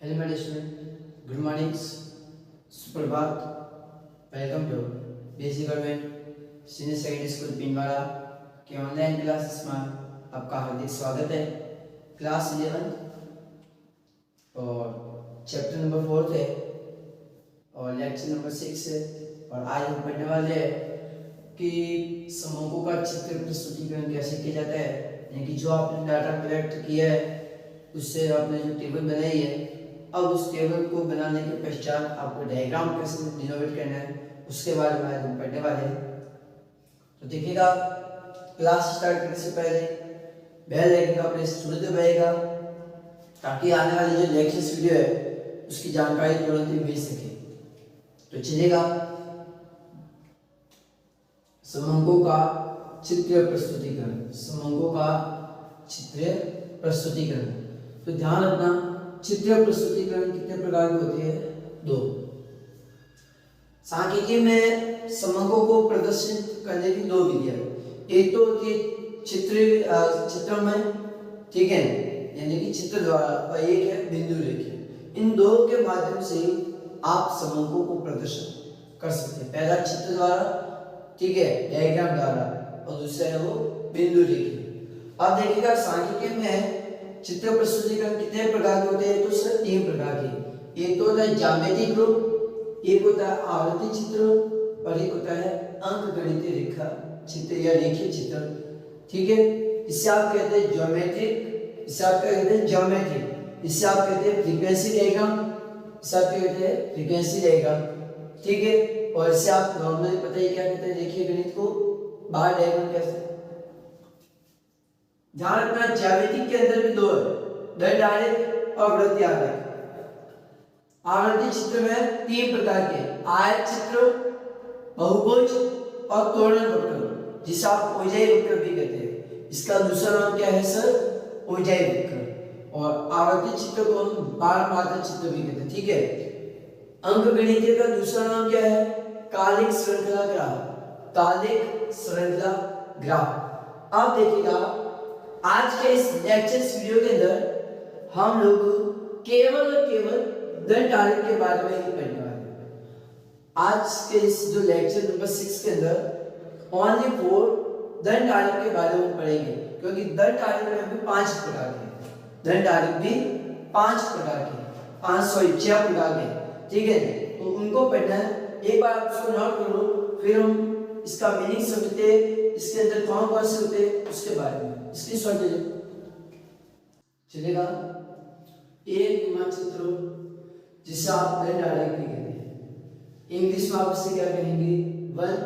Hello, my dear student. Good morning. सुप्रभात. Welcome to BSc government senior secondary school Pinwara के online classes में आपका हार्दिक स्वागत है. क्लास 11 और चैप्टर नंबर 4 है और लेक्चर नंबर 6 है. और आज हम पढ़ने वाले हैं कि समूहों का चित्र प्रस्तुतिकरण कैसे किया जाता है. यानी कि जो आपने डाटा कलेक्ट किया है उससे आपने जो टेबल बनाई है, अब उस टेबल को बनाने के पश्चात आपको डायग्राम कैसे डिनोवेट करना है उसके बारे में आज हम पढ़ने वाले हैं. तो देखिएगा, क्लास स्टार्ट करने से पहले बेल आइकन का प्रेस जरूर दबाइएगा ताकि आने वाली जो लेक्चर्स वीडियो है उसकी जानकारी तुरंत ही मिल सके. तो चलिएगा, समूहों का चित्र प्रस्तुतिकरण. समूहों का चित्र प्रस्तुतिकरण. तो ध्यान रखना, चित्र प्रस्तुतिकरण कितने प्रकार की होती है? 2. सांख्यिकी में समूहों को प्रदर्शित करने की 2 विधियां. एक तो होती है चित्रमय, ठीक है, यानी कि चित्र द्वारा, और एक है बिंदु रेखा. इन 2 के माध्यम से आप समूहों को प्रदर्शित कर सकते हैं. पहला चित्र द्वारा, ठीक है, डायग्राम द्वारा, और दूसरा है वो बिंदु रेखा. अब देखिएगा, सांख्यिकी में चित्र प्रस्तुतिकरण कितने प्रकार के होते हैं? तो सर 3 प्रकार के. एक तो होता है ज्यामितीय रूप, एक होता है आवर्ती चित्र, और एक होता है अंकगणितीय रेखा चित्र या रेखीय चित्र. ठीक है, इससे आप कहते हैं ज्योमेट्रिक, इससे आप कहते हैं ज्योमेट्रिक, इससे आप कहते हैं फ्रीक्वेंसी डायग्राम, इससे आप कहते हैं फ्रीक्वेंसी डायग्राम. ठीक है, और इससे आप नॉर्मली पता ही क्या कहते हैं, रेखीय गणित को बार डायग्राम कहते हैं. ध्यान रखना, ज्यामिति के अंदर भी 2 है, दंड आलेख और वृत्तीय आलेख. आवर्ती चित्र में 3 प्रकार के: आयत चित्र, बहुभुज और त्वरण वक्र, जिसे आप ओजाई वक्र भी कहते हैं. इसका दूसरा नाम क्या है सर? ओजाई वक्र. और आवर्ती चित्र को हम बारमात्रा चित्र भी कहते हैं. ठीक है. अंकगणितीय का दूसरा नाम क्या है? कालिक श्रृंखला ग्राफ. कालिक श्रृंखला ग्राफ. आप देखिएगा, आज के इस लेक्चर्स वीडियो के अंदर हम लोग केवल और केवल दंड आलेख के बारे में ही पढ़ने वाले हैं. आज के इस जो लेक्चर नंबर 6 के अंदर ओनली 4 दंड आलेख के बारे में पढ़ेंगे, क्योंकि दंड आलेख में भी 5 प्रकार के हैं. दंड आलेख भी 5 प्रकार के, 6 प्रकार के. ठीक है, तो उनको पढ़ना है. एक बार आप उसको नोट कर लो, फिर हम इसका मीनिंग समझते हैं, इसके अंदर कौन से होते हैं उसके बारे में इसकी शॉर्ट ले चलेगा. एक मानचित्र जिसे आप दंड आलेख भी कहते हैं. इंग्लिश में आप इसे क्या कहेंगे? 1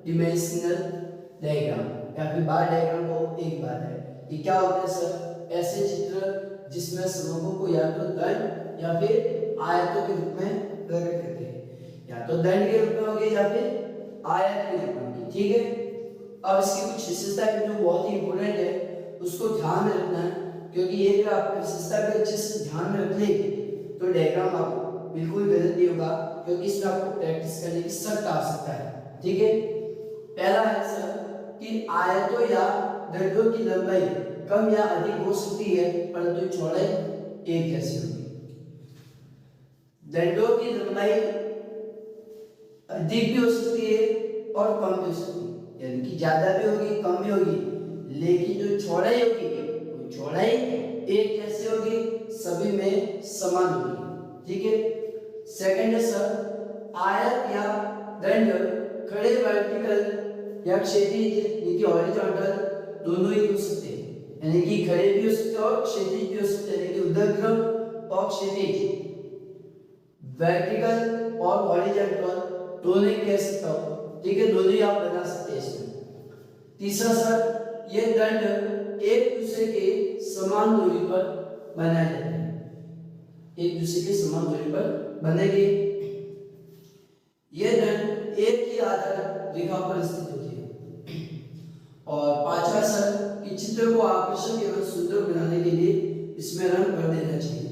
डिमेंशनल डायग्राम, या फिर बार डायग्राम को एक बार है. ये क्या होता है सर? ऐसे चित्र जिसमें समूहों को या तो दंड या फिर आयतों के रूप में प्रकट करते हैं. या तो दंड के रूप में होगी या फिर आयत के रूप में होगी. ठीक है. अब इसकी कुछ विशेषता जो बहुत ही इंपॉर्टेंट है उसको ध्यान में रखना है, क्योंकि ये अगर आप विशेषता को अच्छे से ध्यान में रख लेंगे तो डायग्राम आपको बिल्कुल गलत नहीं होगा, क्योंकि इसमें आपको प्रैक्टिस करने की सख्त आवश्यकता है. ठीक है. पहला है सर कि आयतों या दंडों की लंबाई कम या अधिक हो सकती है, परंतु चौड़ाई एक जैसी होगी. दंडों की लंबाई अधिक भी हो सकती है और कम भी हो सकती है, यानी कि ज्यादा भी होगी कम भी होगी, लेकिन जो चौड़ाई होगी वो चौड़ाई एक जैसी होगी, सभी में समान होगी. ठीक है. सेकंड है सर, आयत या दंड खड़े वर्टिकल या क्षैतिज यानी कि हॉरिजॉन्टल दोनों ही हो सकते हैं, यानी कि खड़े भी हो सकते हैं और क्षैतिज भी हो सकते हैं. यानी कि ऊर्ध्वाधर और क्षैतिज, वर्टिकल और हॉरिजॉन्टल दोनों ही कह सकता हूं. ठीक है, दोनों ही आप बना सकते हैं इसमें. तीसरा सर, ये दंड एक दूसरे के समान दूरी पर बनाए जाते हैं. एक दूसरे के समान दूरी पर बनेंगे. ये दंड एक ही आधार रेखा पर स्थित होती है. और पांचवा सर, कि चित्र को आकर्षक एवं सुंदर बनाने के लिए इसमें रंग भर देना चाहिए.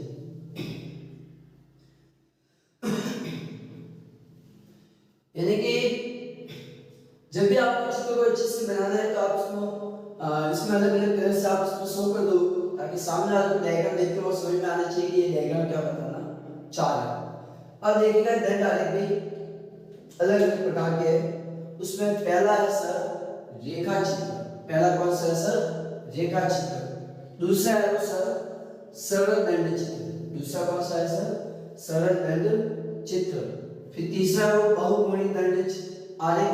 यानी कि जब भी आपको चित्र को अच्छे से बनाना है तो आप इसमें अलग अलग तरह से आप इसको शो कर दो, ताकि सामने वाले को डायग्राम देख के वो समझ में आना चाहिए कि ये डायग्राम क्या बताना 4 है। अब देखिएगा दंड आलेख भी अलग अलग प्रकार के हैं। उसमें पहला है सर रेखा चित्र। पहला कौन सा है सर? रेखा चित्र। दूसरा है वो सर सरल दंड चित्र। दूसरा कौन सा है सर? सरल दंड चित्र। फिर तीसरा है वो बहुकोणीय दंड आलेख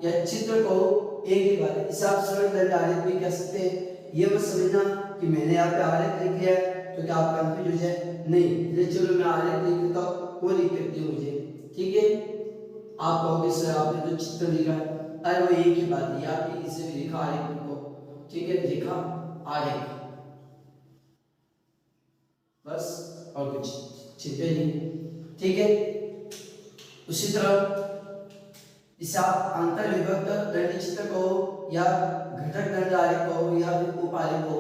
या चित्र को एक ही बात है। इसे आप सरल दंड आलेख भी कह सकते हैं। ये मत समझना कि मैंने यहाँ पे आलेख लिख दिया है तो क्या आप कंफ्यूज हो जाए, नहीं। चलो मैं आलेख लिख देता हूँ, कोई दिक्कत नहीं मुझे, ठीक है। आप कहोगे सर आपने तो चित्र लिखा, अरे वो एक ही बात है, आपने इसे भी लिखा आलेख लिखो, ठीक है, लिखा आलेख बस, और कुछ छिपे नहीं, ठीक है। उसी तरह इसे आप अंतर विभक्त दंड चित्र को या घटक दंड आलेख को या उप आलेख को,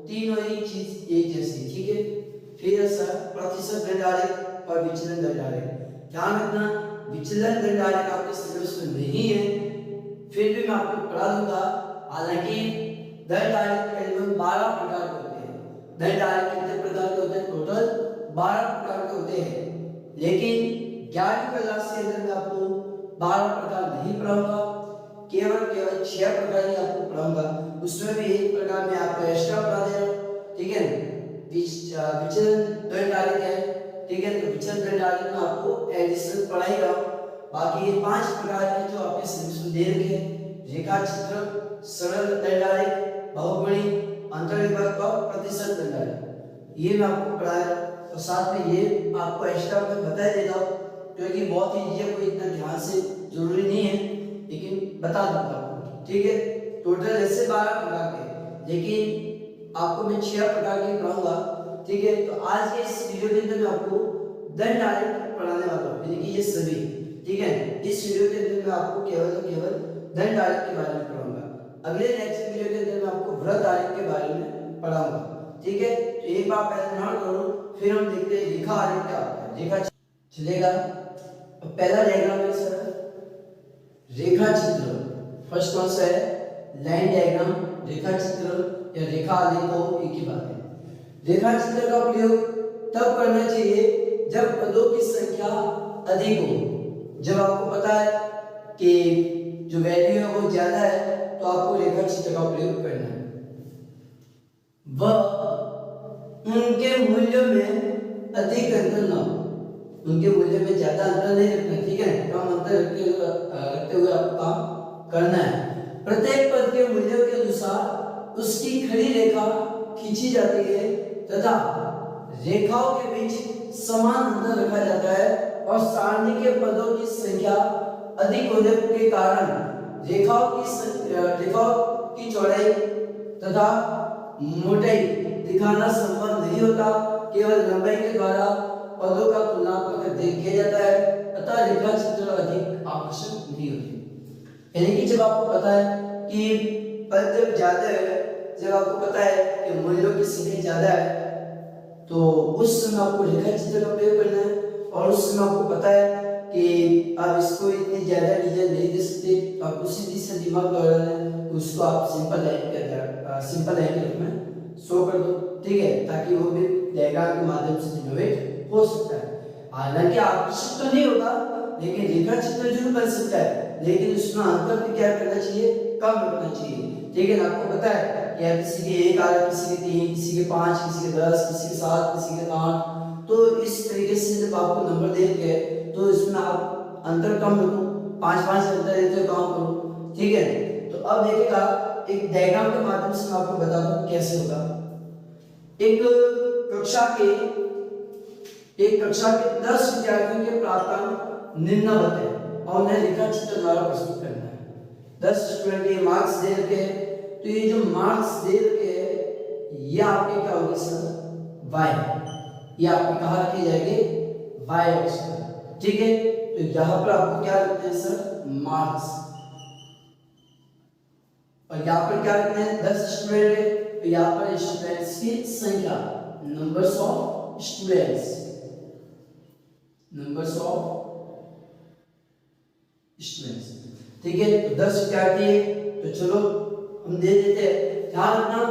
तीनों ही चीज एक जैसी, ठीक है। फिर सर प्रतिशत दंड आलेख और विचलन दंड आलेख। ध्यान रखना विचलन दंड आलेख आपके सिलेबस में नहीं है, फिर भी मैं आपको पढ़ा दूंगा। हालांकि दंड आलेख करीबन 12 प्रकार के होते हैं। दंड आलेख कितने प्रकार के होते हैं? टोटल 12 प्रकार के होते हैं, लेकिन 11वीं क्लास के अंदर मैं आपको 12 प्रकार नहीं पढ़ाऊंगा, केवल 6 प्रकार ही आपको पढ़ाऊंगा। उसमें भी एक प्रकार मैं आपको एक्स्ट्रा पढ़ा दे रहा हूँ, ठीक है। विचलन दंड आलेख है, ठीक है, तो विचलन दंड आलेख में आपको एडिशनल पढ़ाएगा। बाकी ये 5 प्रकार हैं जो आपके सिलेबस में दे रखे हैं: रेखा चित्र, सरल दंड आलेख, बहुकोणीय, अंतर्विभक्त और प्रतिशत दंड आलेख। ये मैं आपको पढ़ाया और साथ में ये आपको एक्स्ट्रा मैं बता देता हूँ, क्योंकि बहुत ही ये कोई इतना ध्यान से जरूरी नहीं है, लेकिन बता दूंगा आपको, ठीक है। टोटल ऐसे 12 प्रकार के, लेकिन आपको मैं 6 प्रकार के पढ़ाऊंगा, ठीक है। तो आज के इस वीडियो के अंदर मैं आपको दंड आलेख पढ़ाने वाला हूँ, यानी कि ये सभी, ठीक है। इस वीडियो के अंदर मैं आपको केवल दंड आलेख के बारे में पढ़ाऊंगा। अगले नेक्स्ट वीडियो के अंदर मैं आपको वृत्त आलेख के बारे में पढ़ाऊंगा, ठीक है। तो एक बार पहले नोट करो, फिर हम देखते हैं रेखा आलेख क्या होता है। रेखा चलेगा, पहला डायग्राम है सर रेखा चित्र। फर्स्ट कौन सा है? Line diagram. रेखा चित्र या रेखा आलेख को एक ही बात है। रेखा चित्र का प्रयोग तब करना चाहिए जब पदों की संख्या अधिक हो। जब आपको पता है कि जो वैल्यू है वो ज्यादा है, तो आपको रेखा चित्र का प्रयोग करना है। वह उनके मूल्यों में अधिक अंतर न हो, उनके मूल्य में ज्यादा अंतर नहीं रखना, ठीक है, कम अंतर रखते हुए आपको काम करना है। प्रत्येक पद के मूल्यों के अनुसार उसकी खड़ी रेखा खींची जाती है तथा रेखाओं के बीच समान अंतर रखा जाता है, और सारणी के पदों की संख्या अधिक होने के कारण रेखाओं की चौड़ाई तथा मोटाई दिखाना संभव नहीं होता। केवल लंबाई के द्वारा पदों का तुलनात्मक अध्ययन किया जाता है, अतः रेखा चित्र अधिक आकर्षक नहीं होते। यानी कि जब आपको पता है कि पद जब ज्यादा है, जब आपको पता है कि मूल्यों की संख्या ज्यादा है, तो उस समय आपको रेखा चित्र का प्रयोग करना है। और उस समय आपको पता है कि आप इसको इतनी ज्यादा डिजाइन नहीं दे सकते, तो आपको सीधी से दिमाग दौड़ाना है, उसको आप सिंपल लाइन के रूप में शो कर दो, ठीक है, ताकि वो भी डायग्राम के माध्यम से जनरेट हो सकता है। हालांकि आकर्षक तो नहीं होगा, लेकिन रेखा चित्र जरूर बन सकता है, लेकिन उसमें अंतर भी क्या करना चाहिए? कम रखना चाहिए, ठीक है। आपको पता है कि यार किसी के 1 आ रहा है, किसी के 3, किसी के 5, किसी के 10, किसी के 7, किसी के 8, तो इस तरीके से जब आपको नंबर देंगे तो इसमें आप अंतर कम रखो, 5-5 अंतर देते हो काम करो, ठीक है। तो अब देखिएगा एक डायग्राम के माध्यम से मैं आपको बता दूं कैसे होगा। एक कक्षा के 10 विद्यार्थियों के प्राप्तांक निम्नवत है और उन्हें रेखा चित्र द्वारा प्रस्तुत करना है। 10 स्टूडेंट के मार्क्स दे रखे हैं, तो ये जो मार्क्स दे रखे हैं ये आपके क्या होंगे सर? y, ये आपके कहाँ रखे जाएंगे? y एक्स पर, ठीक है। तो यहाँ पर आपको क्या रखते हैं सर? मार्क्स। और यहाँ पर क्या रखते हैं? 10 स्टूडेंट है, तो यहाँ पर स्टूडेंट्स की संख्या, नंबर्स ऑफ स्टूडेंट्स, ठीक है। तो 10 विद्यार्थी है, तो चलो हम दे देते हैं। ध्यान रखना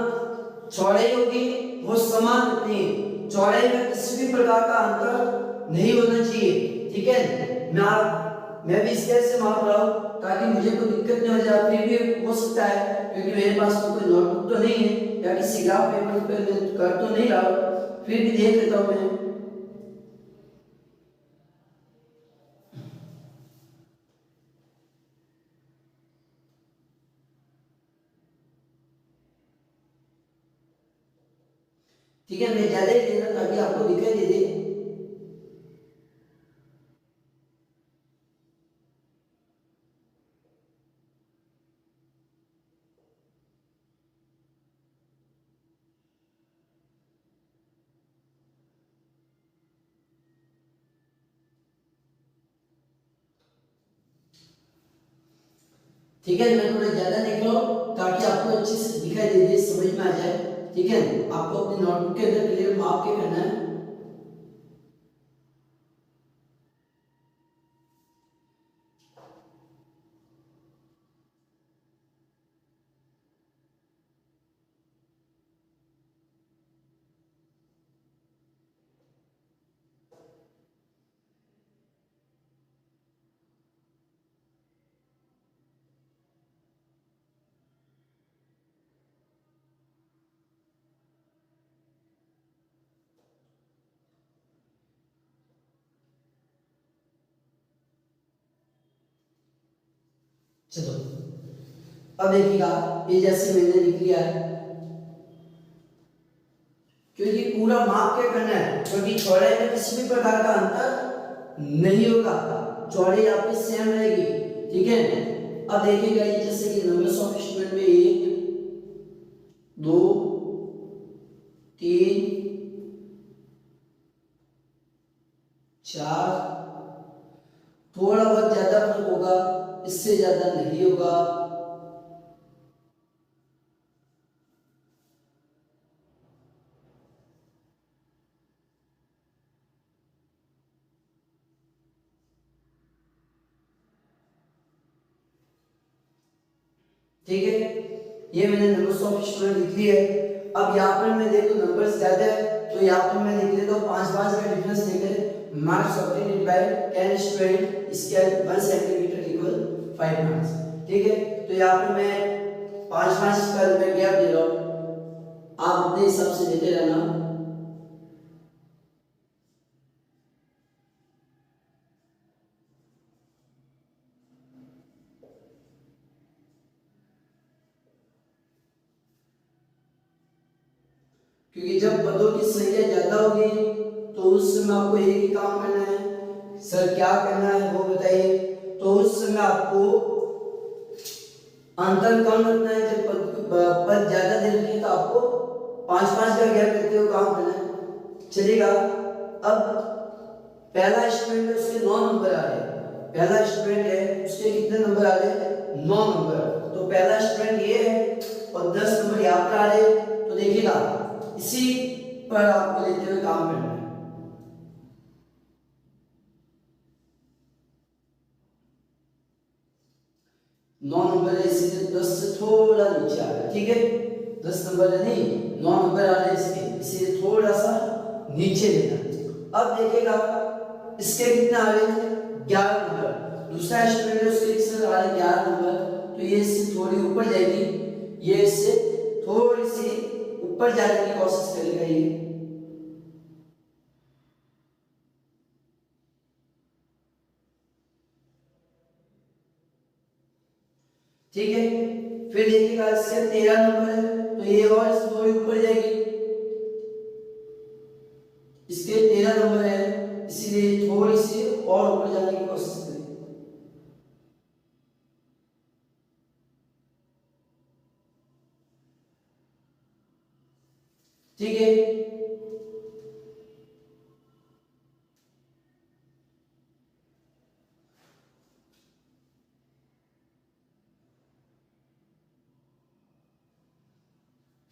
चौड़ाई होगी वो समान रखनी है, चौड़ाई में किसी भी प्रकार का अंतर नहीं होना चाहिए, ठीक है। मैं भी इस तरह से माप रहा हूँ ताकि मुझे कोई दिक्कत नहीं हो जाए। फिर भी हो सकता है क्योंकि मेरे पास तो कोई नोटबुक तो नहीं है या किसी ग्राफ पेपर पे मैं कर तो नहीं रहा हूँ, फिर भी देख लेता हूँ मैं। ठीक है, मैं ज्यादा ही दे रहा ताकि आपको दिखाई दे दे। ठीक है, मैं थोड़ा ज्यादा लिख रहा हूँ ताकि आपको अच्छे से दिखाई दे दे, समझ में आ जाए। ठीक है, आपको अपनी नोटबुक के अंदर क्लियर माप के करना है। चलो अब देखिएगा, ये जैसे मैंने लिख लिया है क्योंकि पूरा माप क्या करना है, क्योंकि चौड़ाई में किसी भी प्रकार का अंतर नहीं होगा, चौड़ाई आपकी सेम रहेगी। ठीक है, अब देखिएगा ये जैसे कि नंबर्स ऑफ स्टूडेंट में 1 2 3 4, थोड़ा बहुत ज्यादा फर्क होगा, इससे ज्यादा नहीं होगा। ठीक है, ये मैंने नंबर्स ऑफ स्टूडेंट लिख ली है। अब यहाँ पर मैं देखो नंबर्स ज्यादा है तो यहाँ पर मैं लिख लेता हूँ 5 का डिफरेंस लेकर marks obtained by 10 student square 1 centimetre equal 5 marks. ठीक है, तो यहाँ पर मैं 5 का मैं गैप दे रहा हूँ, आप अपने हिसाब से देते रहना। क्योंकि जब पदों की संख्या ज्यादा होगी तो उस समय आपको एक ही काम करना है। सर क्या करना है वो बताइए। तो उस समय आपको अंतर कम रखना है, जब पद ज्यादा दे रखे तो आपको 5 का गैप रखते हुए काम करना है, चलेगा। अब पहला स्टूडेंट है उसके 9 नंबर आ रहे हैं, पहला स्टूडेंट है उसके कितने नंबर आ रहे हैं 9 नंबर, तो पहला स्टूडेंट ये है और 10 नंबर यहाँ पर आ रहे हैं। तो देखिएगा इसी पर आपको लेते हुए काम करना है। 9 नंबर है इसलिए 10 से थोड़ा नीचे आ रहा है। ठीक है, 10 नंबर है नहीं 9 नंबर आ रहे हैं इसके, इसलिए थोड़ा सा नीचे लेना। अब देखिएगा इसके कितने आ रहे हैं 11 नंबर, दूसरा स्टूडेंट है उसके कितने आ रहे हैं 11 नंबर, तो ये इससे थोड़ी ऊपर जाएगी, ये इससे थोड़ी सी ऊपर जाने की कोशिश करेगा ये। ठीक है, फिर देखिएगा इससे 13 नंबर है तो ये और इससे थोड़ी ऊपर जाएगी, इसके 13 नंबर है इसीलिए थोड़ी सी और ऊपर जाने की कोशिश करें। ठीक है,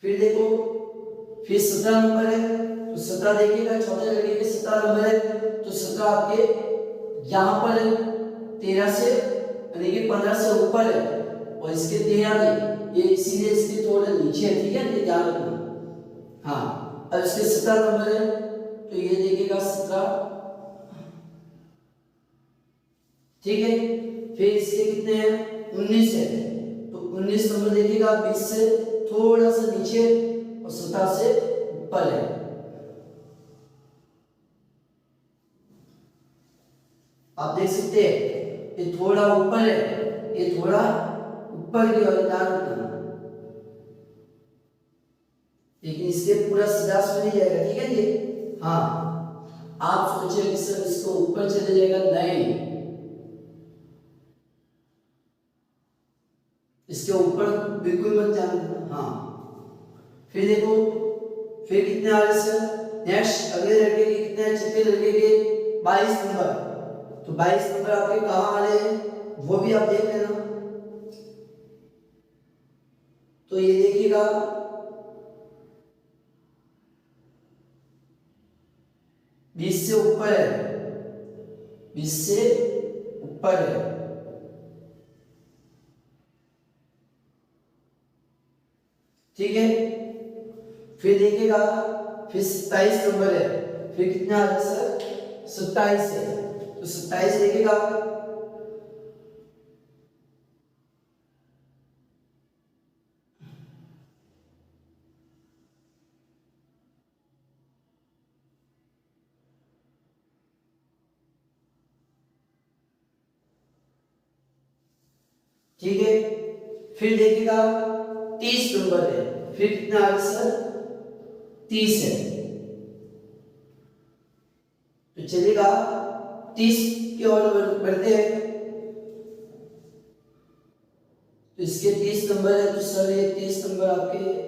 फिर देखो फिर 17 नंबर है तो 17 देखिएगा चौथे लड़के के 17 नंबर है तो 17 आपके यहाँ पर है 13 से यानी कि 15 से ऊपर है और इसके 13 नहीं, ये इसीलिए इसके थोड़े नीचे है। ठीक है, ये ध्यान रखना। हाँ, अब इसके 17 नंबर है तो ये देखिएगा 17, ठीक है। फिर इसके कितने हैं 19 है तो 19 नंबर देखिएगा 20 से थोड़ा सा नीचे और 17 से ऊपर है। आप देख सकते हैं ये थोड़ा ऊपर है, ये थोड़ा ऊपर की ओर ध्यान रखना, लेकिन इसके पूरा सीधा में नहीं जाएगा, ठीक है जी। हाँ आप सोचिए कि सर इसको ऊपर चले जाएगा, नहीं, इसके ऊपर बिल्कुल मत जाना। हाँ फिर देखो फिर कितने आ रहे सर, नेक्स्ट अगले लड़के के कितने, छठे लड़के के 22 नंबर, तो 22 नंबर आपके कहाँ आ रहे हैं वो भी आप देख लेना। तो ये देखिएगा 20 से ऊपर है, 20 से ऊपर है, ठीक है। फिर देखिएगा फिर 27 नंबर है, फिर कितना आ रहा है सर 27 है, तो 27 देखिएगा ठीक है। फिर देखिएगा 30 नंबर है, फिर कितना आ रहा है सर 30 है, तो चलेगा 30 की ओर बढ़ते हैं, तो इसके 30 नंबर है तो सर ये 30 नंबर आपके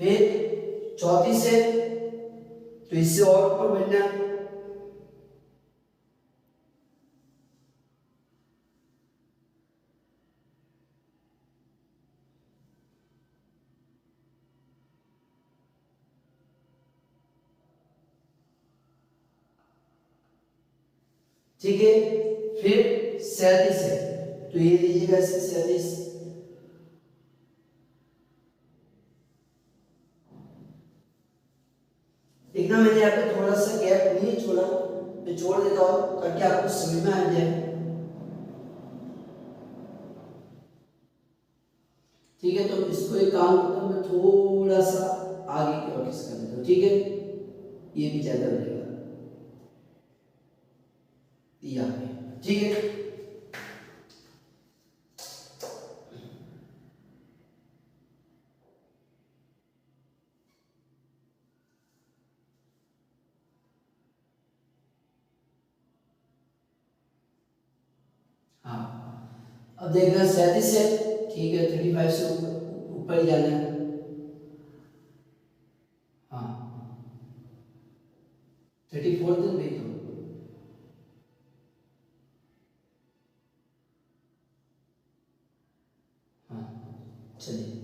फिर 34 है तो इससे और ऊपर बढ़ना है, ठीक है। फिर 37 है तो ये लीजिएगा इसके 37, देखना मैंने यहाँ पे थोड़ा सा गैप नहीं छोड़ा, मैं छोड़ देता हूँ ताकि आपको समझ में आ जाए, ठीक है। तो इसको एक काम करता हूँ मैं थोड़ा सा आगे की ओर खिसका देता हूँ, ठीक है, ये भी ज्यादा हो जाएगा यहाँ पे, ठीक है। हाँ अब देखना 37 है, ठीक है, 35 से ऊपर ही जाना है, हाँ 34 दिन भी तो, हाँ चलिए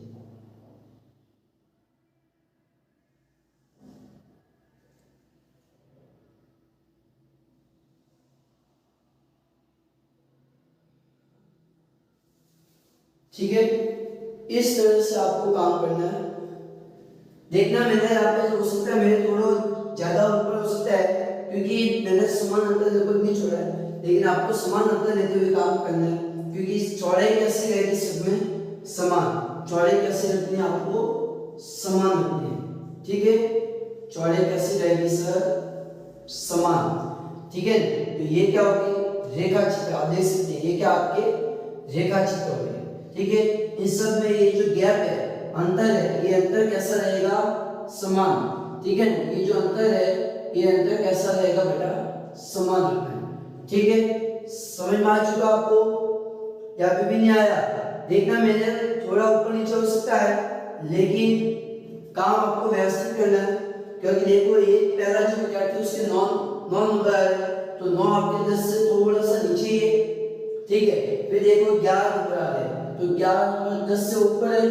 ठीक है। इस तरह से आपको काम करना है, देखना मैंने यहाँ पे हो सकता है मेरे थोड़ा ज्यादा ऊपर हो सकता है क्योंकि मैंने समान अंतर लगभग नहीं छोड़ा है, लेकिन आपको समान अंतर लेते हुए काम करना है क्योंकि चौड़ाई कैसे रहेगी सब में समान, चौड़ाई कैसे रखनी है आपको समान रखनी है, ठीक है, चौड़ाई कैसे रहेगी सर समान, ठीक है। तो ये क्या होगी रेखा चित्र, आप देख सकते हैं ये क्या आपके रेखा चित्र हो गए, ठीक है। इन सब में ये जो गैप है अंतर है, ये अंतर कैसा रहेगा समान, ठीक है, ये जो अंतर है ये अंतर कैसा रहेगा बेटा समान रखना है, ठीक है। समझ में आ चुका आपको या अभी भी नहीं आया, देखना मैंने थोड़ा ऊपर नीचे हो सकता है लेकिन काम आपको व्यवस्थित करना है क्योंकि देखो ये पहला जो विद्यार्थी उसके 9 नंबर है तो 9 आपके 10 से थोड़ा सा नीचे ही है, ठीक है। फिर देखो 11 नंबर आ रहे हैं तो 11 नंबर 10 से ऊपर है,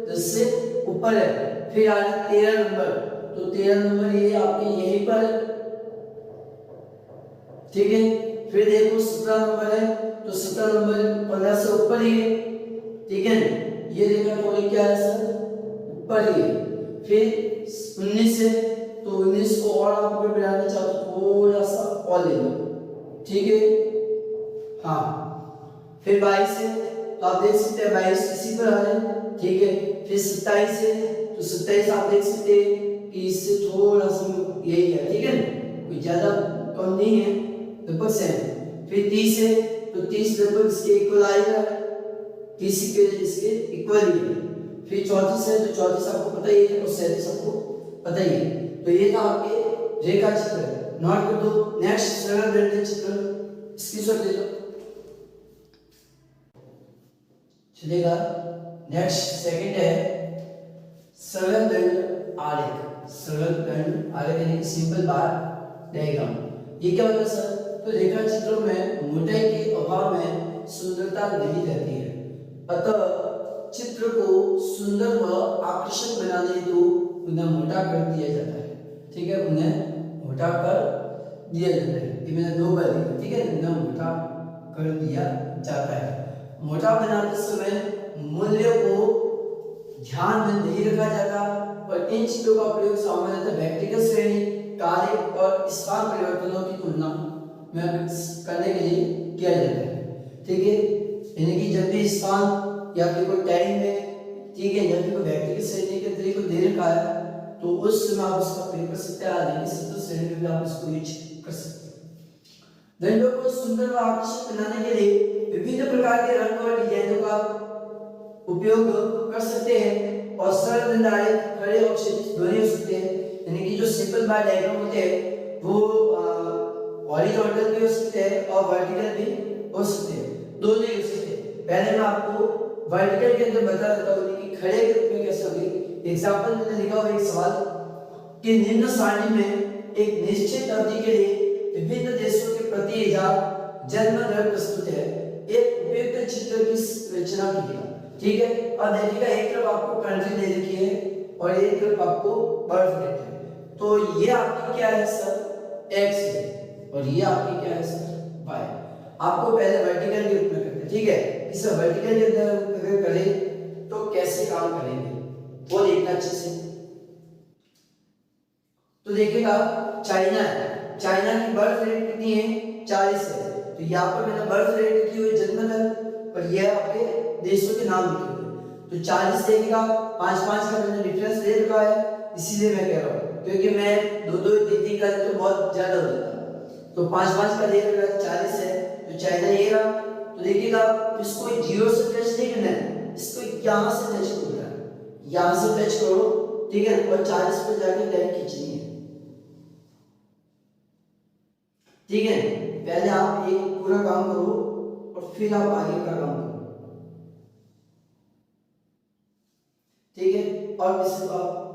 10 से ऊपर है। फिर आ रहा है 13 नंबर, तो 13 नंबर ये आपके यहीं पर है, ठीक है। फिर देखो 17 नंबर है, तो 17 नंबर 15 से ऊपर ही है, ठीक है। ये रेखा थोड़ी क्या है सर, ऊपर ही है। फिर 19 है, तो 19 को और आप ऊपर बढ़ाना चाहो तो थोड़ा सा और ले लो, ठीक है। हाँ, फिर 22 है, तो आप देख सकते हैं 22 इसी पर आ रहे हैं, ठीक है। फिर 27 है, तो 27 आप देख सकते हैं कि इससे थोड़ा सा यही है, ठीक है, कोई ज्यादा कम नहीं है, लगभग सेम। फिर 30 है, तो 30 लगभग इसके इक्वल आएगा, 30 के इसके इक्वल ही है। फिर 34 है, तो 34 आपको पता ही है और 37 आपको पता ही है। तो ये था आपके रेखा चित्र, नोट कर दो। नेक्स्ट सरल रेखा चित्र स्क्रीनशॉट ले लो, चलेगा। नेक्स्ट सेकंड है सरल दंड आरेख। सरल दंड आरेख यानी कि सिंपल बार डायग्राम। ये क्या होता है सर, तो रेखा चित्रों में मोटाई के अभाव में सुंदरता नहीं रहती है, अतः चित्र को सुंदर व आकर्षक बनाने हेतु उन्हें मोटा कर दिया जाता है, ठीक है, उन्हें मोटा कर दिया जाता है। ये मैंने दो बार लिखा, ठीक है, उन्हें मोटा कर दिया जाता है। मोटा बनाते समय मूल्यों को ध्यान में नहीं रखा जाता और इन चित्रों का प्रयोग सामान्यतः व्यक्तिगत श्रेणी, कार्य और स्थान परिवर्तनों की तुलना में करने के लिए किया जाता है, ठीक है। यानी कि जब भी स्थान या फिर कोई टाइम में, ठीक है, या फिर कोई व्यक्तिगत श्रेणी के अंदर को दे रखा है तो उस समय आप उसका प्रयोग कर सकते हैं, यानी कि श्रेणी में भी आप इसको यूज कर सकते हैं। दंडों को सुंदर व आकर्षक बनाने के लिए विभिन्न प्रकार के रंग और डिजाइनों का उपयोग कर सकते हैं और सरल दंड आरेख खड़े और क्षैतिज दोनों हो सकते हैं। यानी कि जो सिंपल बार डायग्राम होते हैं वो हॉरिजॉन्टल भी हो सकते हैं और वर्टिकल भी हो सकते हैं, दोनों ही हो सकते हैं। पहले मैं आपको वर्टिकल के अंदर बता देता हूं कि खड़े के रूप में कैसे होगी। एग्जांपल मैंने लिखा हुआ एक सवाल कि निम्न सारणी में एक निश्चित अवधि के लिए विभिन्न देशों के प्रति जन्म दर प्रस्तुत है, एक उपयुक्त चित्र की रचना कीजिएगा, ठीक है। और देखिएगा एक तरफ आपको कंट्री दे रखी है और एक तरफ आपको बर्फ देते हैं, तो ये आपकी क्या है सर, एक्स है और ये आपकी क्या है सर, वाई। आपको पहले वर्टिकल के रूप में करते हैं, ठीक है। इस वर्टिकल के अंदर अगर करें तो कैसे काम करेंगे वो देखना अच्छे से। तो देखिएगा चाइना है, चाइना की बर्थ रेट कितनी है, 40 है, तो यहाँ पर मैंने बर्थ रेट लिखी हुई जन्म दर और ये आपके देशों के नाम लिखे हुए। तो 40 देखिएगा, 5-5 का मैंने डिफरेंस दे रखा है, इसीलिए मैं कह रहा हूँ, क्योंकि मैं 2-2 3-3 का तो बहुत ज्यादा हो जाता, तो 5-5 का दे रखा है, 40 है, तो चाइना ये रहा। तो देखिएगा इसको 0 से टच नहीं करना है, इसको यहाँ से टच करना है, यहाँ से टच करो, ठीक है, और 40 पे जाके लाइन खींचनी है, ठीक है। पहले आप एक पूरा काम करो और फिर आप आगे का काम करो, ठीक है। और इसे आप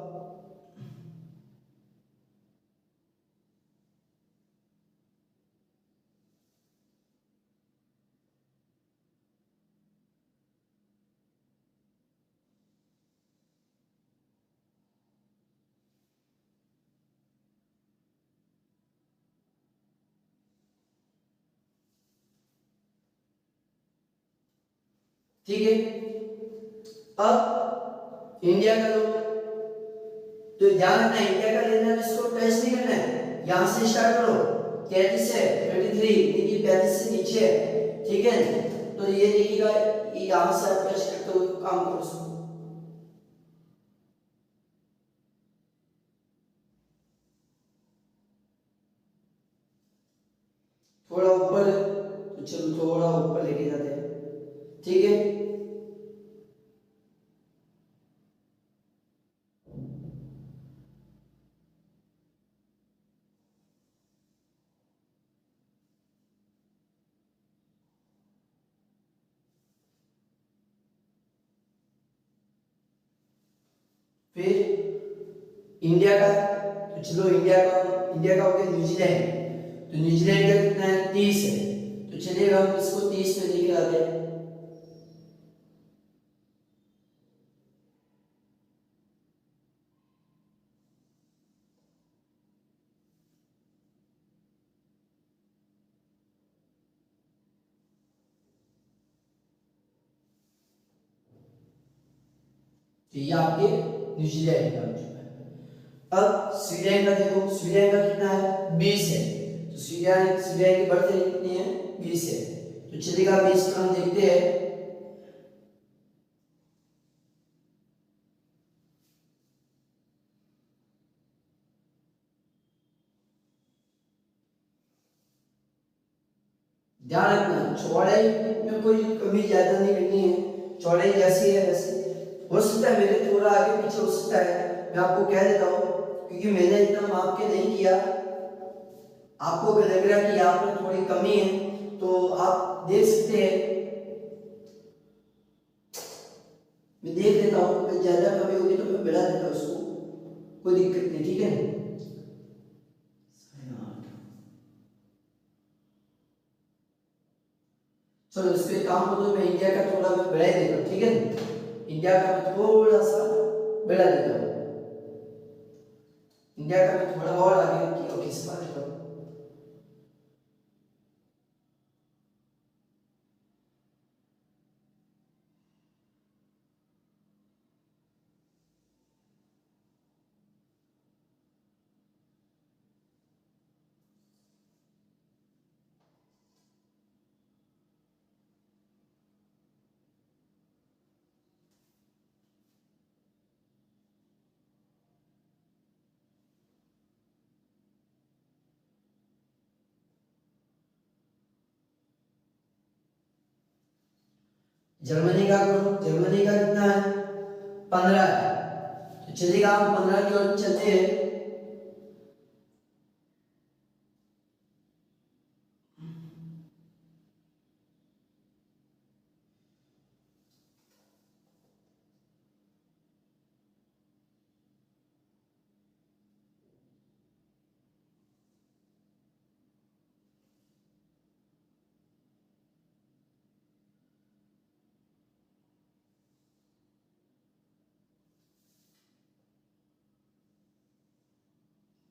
ठीक है। अब इंडिया का लो, तो ध्यान रखना इंडिया का लेना है, इसको टच नहीं करना है, यहां से स्टार्ट करो, 33 है, 33 यानी 35 से नीचे है, ठीक है। तो ये देखिएगा यहां से आप टच करते हुए काम करो इसको, थोड़ा ऊपर, तो चलो थोड़ा ऊपर लेके जाते हैं, ठीक है। फिर इंडिया का, तो चलो इंडिया का हो गया न्यूजीलैंड, तो न्यूजीलैंड का कितना है, 30 है, तो चलिए हम इसको 30 पे लेके आते हैं, 30 पे तो ये आपके न्यूजीलैंड का हो चुका है। अब स्वीडन का देखो, स्वीडन का कितना है 20 है, तो स्वीडन स्वीडन की बर्थ रेट कितनी है 20 है, तो चलेगा 20 का हम देखते हैं। ध्यान रखना चौड़ाई में कोई कमी ज्यादा नहीं करनी है, चौड़ाई जैसी है वैसी। हो सकता है मेरे थोड़ा आगे पीछे हो सकता है, मैं आपको कह देता हूँ, क्योंकि मैंने इतना माप के नहीं किया। आपको अगर लग रहा है कि यहाँ पर थोड़ी कमी है तो आप देख सकते हैं, मैं देख लेता हूँ, अगर ज्यादा कमी होगी तो मैं बढ़ा देता हूँ उसको, कोई दिक्कत नहीं, ठीक है। चलो इस पे काम को तो मैं इंडिया का थोड़ा मैं बढ़ा देता हूँ, ठीक है। इंडिया का मैं थोड़ा सा बढ़ा देता हूँ, इंडिया का मैं थोड़ा और आगे की ओके इस बार तो जर्मनी का करो, जर्मनी का कितना है 15 है, तो चलिएगा हम 15 की ओर चलते हैं।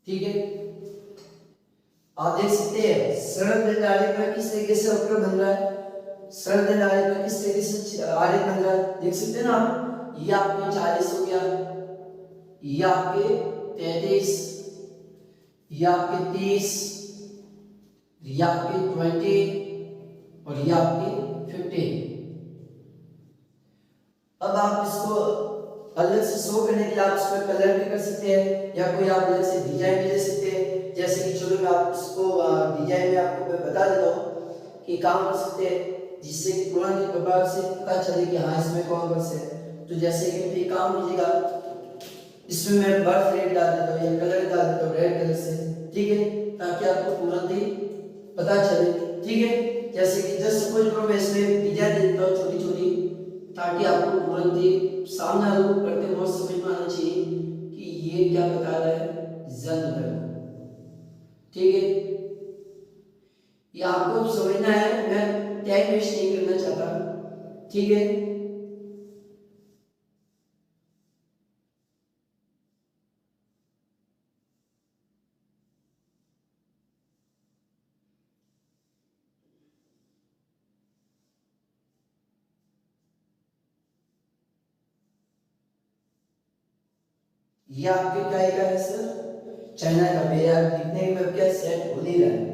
ठीक है, आप देख सकते हैं सरल दंड आलेख में किस तरीके से वक्र बन रहा है, सरल दंड आलेख में किस तरीके से आलेख बन रहा है, देख सकते हैं ना आप। ये आपके 40 हो गया, ये आपके 33, ये आपके 30, ये आपके 20 और ये आपके 15। अब आप इसको अलग से शो करने के लिए आप इसमें कलर भी कर सकते हैं, या कोई आप अलग से डिजाइन भी दे सकते हैं। जैसे कि चलो मैं आप इसको डिजाइन में आपको मैं बता देता हूँ कि काम कर सकते हैं, जिससे कि तुरंत प्रभाव से पता चले कि हाँ इसमें कौन कौन से है। तो जैसे कि ये काम कीजिएगा, इसमें मैं बर्थ रेट डाल देता हूँ या कलर डाल देता हूँ रेड कलर से, ठीक है, ताकि आपको तुरंत ही पता चले, ठीक है। जैसे कि जस्ट सपोज करो मैं इसमें डिजाइन दे देता हूँ छोटी छोटी, ताकि आपको तुरंत ही सामने वालों को पढ़ते वक्त समझ में आना चाहिए कि ये क्या बता रहा है जन्म धर्म, ठीक है। ये आपको समझना है, मैं टाइम वेस्ट नहीं करना चाहता, ठीक है। ये आपके क्या है सर, चाइना का, मेरे आप दिखने में क्या सेट हो नहीं रहा है।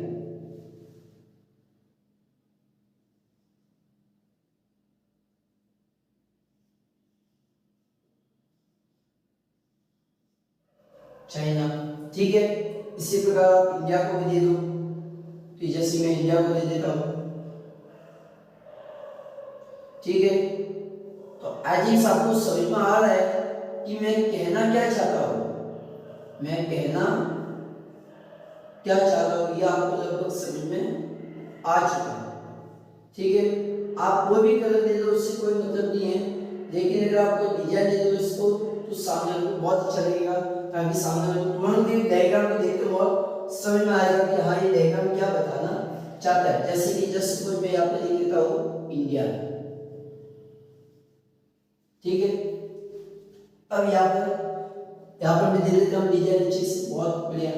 चाइना, ठीक है। इसी प्रकार आप इंडिया को भी दे दो, तो जैसे मैं इंडिया को दे देता हूँ, ठीक है। तो आई थिंक आपको समझ में आ रहा है कि मैं कहना क्या चाहता हूँ, मैं कहना क्या चाह रहा हूँ, ये आपको लगभग समझ में आ चुका है, ठीक है। आप कोई भी कलर दे दो उससे कोई मतलब नहीं है, लेकिन अगर आप कोई डिजाइन दे दो इसको तो सामने वाले को बहुत अच्छा लगेगा, ताकि सामने वाले को तुरंत ही डायग्राम को देखते वक्त समझ में आएगा कि हाँ ये डायग्राम क्या बताना चाहता है। जैसे कि जस्ट सपोज मैं यहाँ पे लिख देता हूँ इंडिया, ठीक है। अब यहाँ पर मैं दे देता हूँ डिजाइन अच्छे से, बहुत बढ़िया।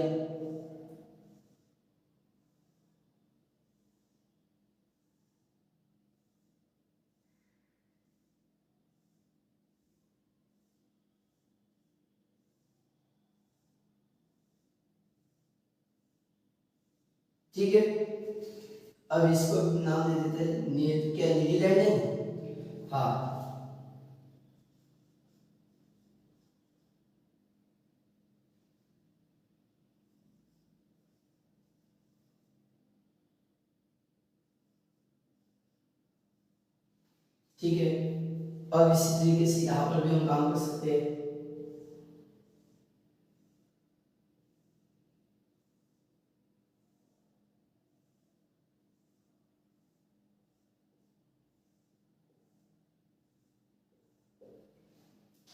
ठीक है, अब इसको नाम दे देते हैं क्या, नीदरलैंड है। हाँ, ठीक है। अब इसी तरीके से यहाँ पर भी हम काम कर सकते हैं।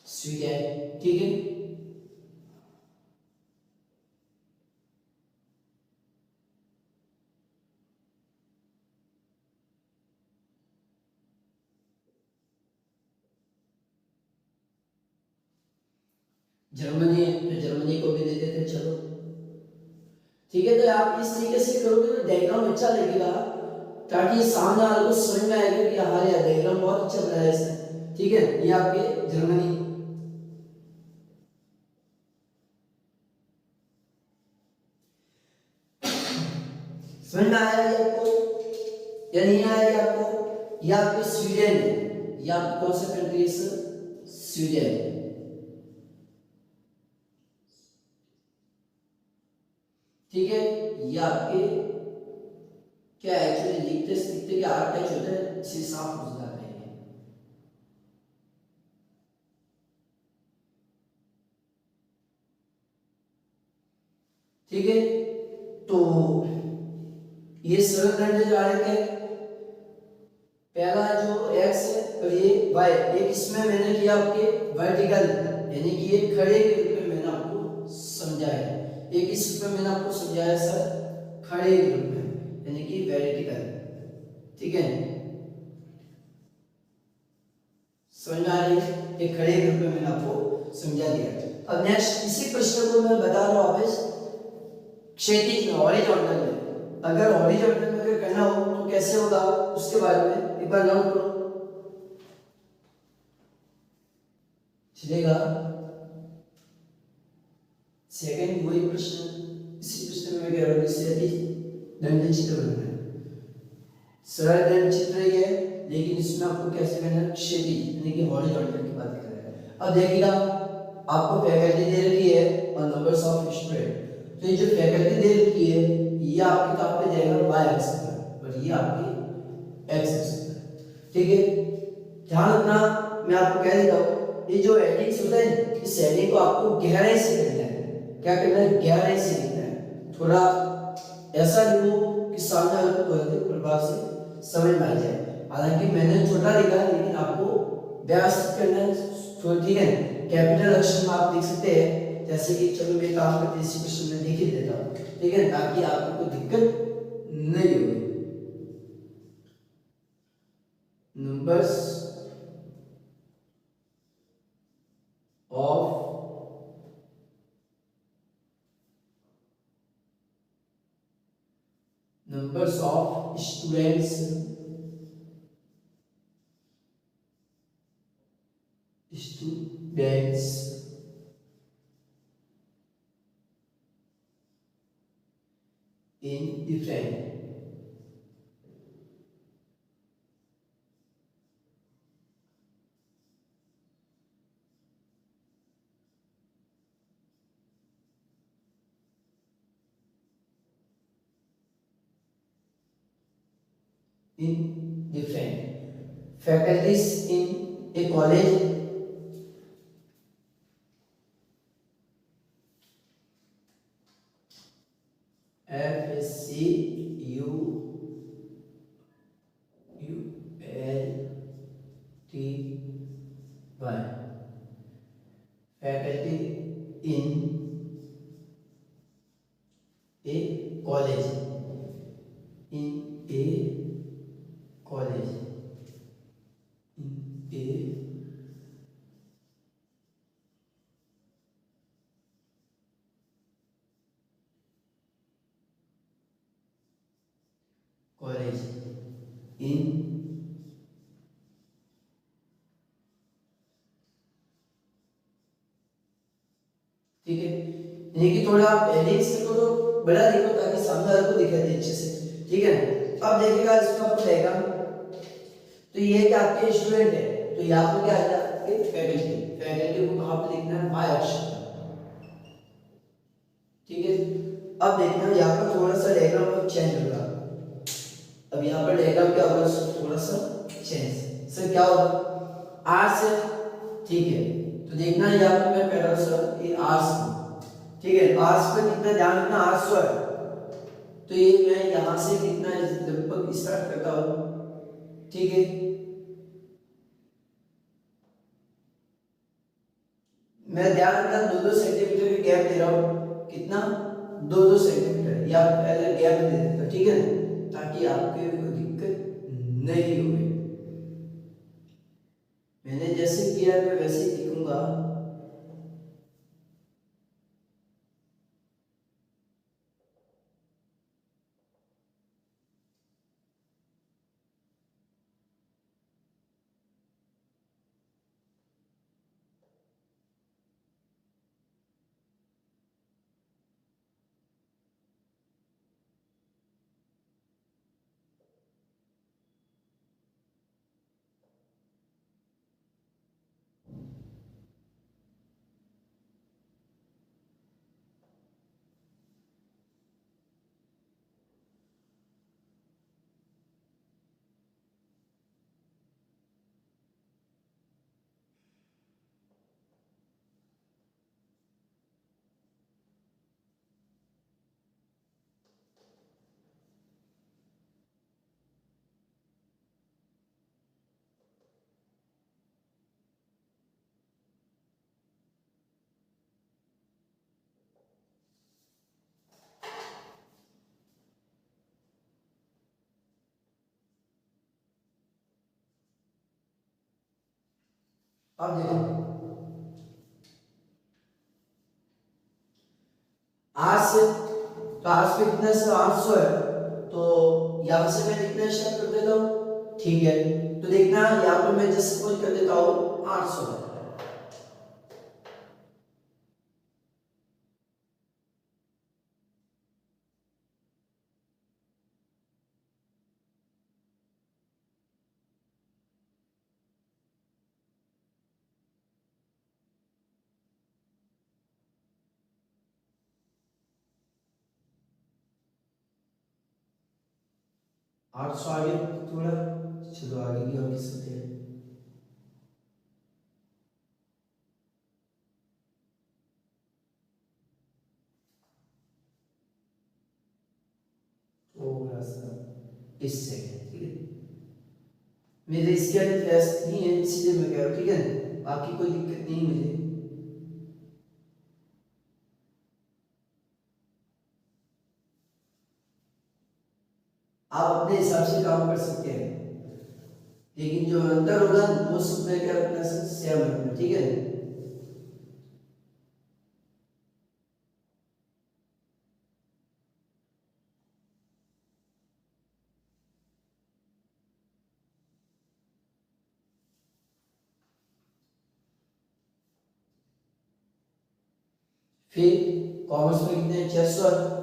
स्वीडन, ठीक है। जर्मनी है तो जर्मनी को भी दे देते हैं, चलो ठीक है। तो आप इस तरीके से करोगे तो डायग्राम अच्छा लगेगा, ताकि सामने वाले को समझ में आएगा कि हाँ यार डायग्राम बहुत अच्छा बना है इसने, ठीक है। ये आपके जर्मनी, समझ में आया ये आपको या नहीं आया ये आपको? ये आपके स्वीडन है, ये आपकी कौन सा कंट्री है सर? स्वीडन, ठीक है। ये आपके क्या एक्चुअली लिखते लिखते कि आर टच होता है, इसे साफ हो जाता है, ठीक है। तो ये सरल रंग जा रहे हैं, पहला जो x है और ये y, एक इसमें मैंने किया आपके वर्टिकल, यानी कि ये खड़े के रूप में मैंने आपको समझाया, एक इस रूप में मैंने आपको समझाया सर खड़े के रूप में, यानी कि वर्टिकल, ठीक है। समझ में आ रही है? एक खड़े के रूप में मैंने आपको समझा दिया। अब नेक्स्ट इसी प्रश्न को मैं बता रहा हूं वापस, क्षैतिज में, हॉरिजॉन्टल में, अगर हॉरिजॉन्टल में अगर करना हो तो कैसे होगा उसके बारे में एक बार नोट करो, चलेगा। सेकंड वही प्रश्न, इसी प्रश्न में मैं कह रहा हूँ क्षैतिज दंड चित्र बनाना है, सरल दंड चित्र ही है, लेकिन इसमें आपको कैसे करना है, क्षैतिज यानी कि हॉरिजॉन्टल की बात कर रहे हैं। अब देखिएगा आपको फैकल्टी दे रखी है और नंबर्स ऑफ स्टूडेंट, तो ये जो फैकल्टी दे रखी है ये आपके कहाँ पे जाएगा, y एक्सिस पर, और ये आपकी x एक्सिस पर, ठीक है। ध्यान रखना, मैं आपको कह देता हूँ ये जो हेडिंग्स होता है, इस हेडिंग को आपको गहराई से लिखना है, क्या करना है, गहराई से लिखना है, थोड़ा ऐसा लिखो कि सामने वाले को तुरंत प्रभाव से समझ में आ जाए। हालांकि मैंने छोटा लिखा है लेकिन आपको व्यवस्थित करना है, तो ठीक है। कैपिटल अक्षर में आप लिख सकते हैं, जैसे कि चलो मैं काम करते इसी क्वेश्चन में लिख ही देता हूँ, ठीक है, ताकि आपको कोई दिक्कत नहीं होगी। Numbers of students in different faculties in a college faculty in a college, in a college, in a college, in ठीक है। यानी कि थोड़ा आप पहले इसको तो बड़ा देखो ताकि सामने वाले को दिखाई दे अच्छे से, ठीक है ना। अब देखिएगा इसमें आपको रहेगा, तो ये कि आपके स्टूडेंट है, तो यहाँ पर क्या आएगा फैकल्टी, फैकल्टी को कहाँ पे लिखना है, बाय अक्षर, ठीक है। अब देखना यहाँ पर थोड़ा सा डायग्राम अब चेंज होगा, अब यहाँ पर डायग्राम क्या होगा, थोड़ा सा चेंज, सर क्या होगा, आर से, ठीक है। तो देखना यहाँ पर मैं पहला सर ये आर से, ठीक है, आर पे कितना ध्यान रखना, 800 है, तो ये मैं यहाँ से कितना लगभग स्टार्ट करता हूँ, ठीक है। मैं ध्यान रखना 2-2 सेंटीमीटर की गैप दे रहा हूँ, कितना 2-2 सेंटीमीटर, या पहले गैप दे देता, ठीक है, ताकि आपको कोई दिक्कत नहीं होगी। मैंने जैसे किया मैं वैसे ही लिखूंगा। अब देखो आज से, तो आज पे कितना से 800 है, तो यहाँ से मैं कितना स्टार्ट कर देता हूँ, ठीक है। तो देखना यहाँ पर मैं जस्ट सपोज कर देता हूँ 800 है, आठ सौ आगे थोड़ा, चलो आगे की और किस सकते हैं, थोड़ा सा इससे, ठीक है। मेरे इसके टेस्ट नहीं है इसलिए मैं कह रहा हूँ, ठीक है, बाकी कोई दिक्कत नहीं मुझे। आप अपने हिसाब से काम कर सकते हैं, लेकिन जो अंतर होगा वो सब में क्या रखना है, सेम रखना, ठीक है। फिर कॉमर्स में कितने 600,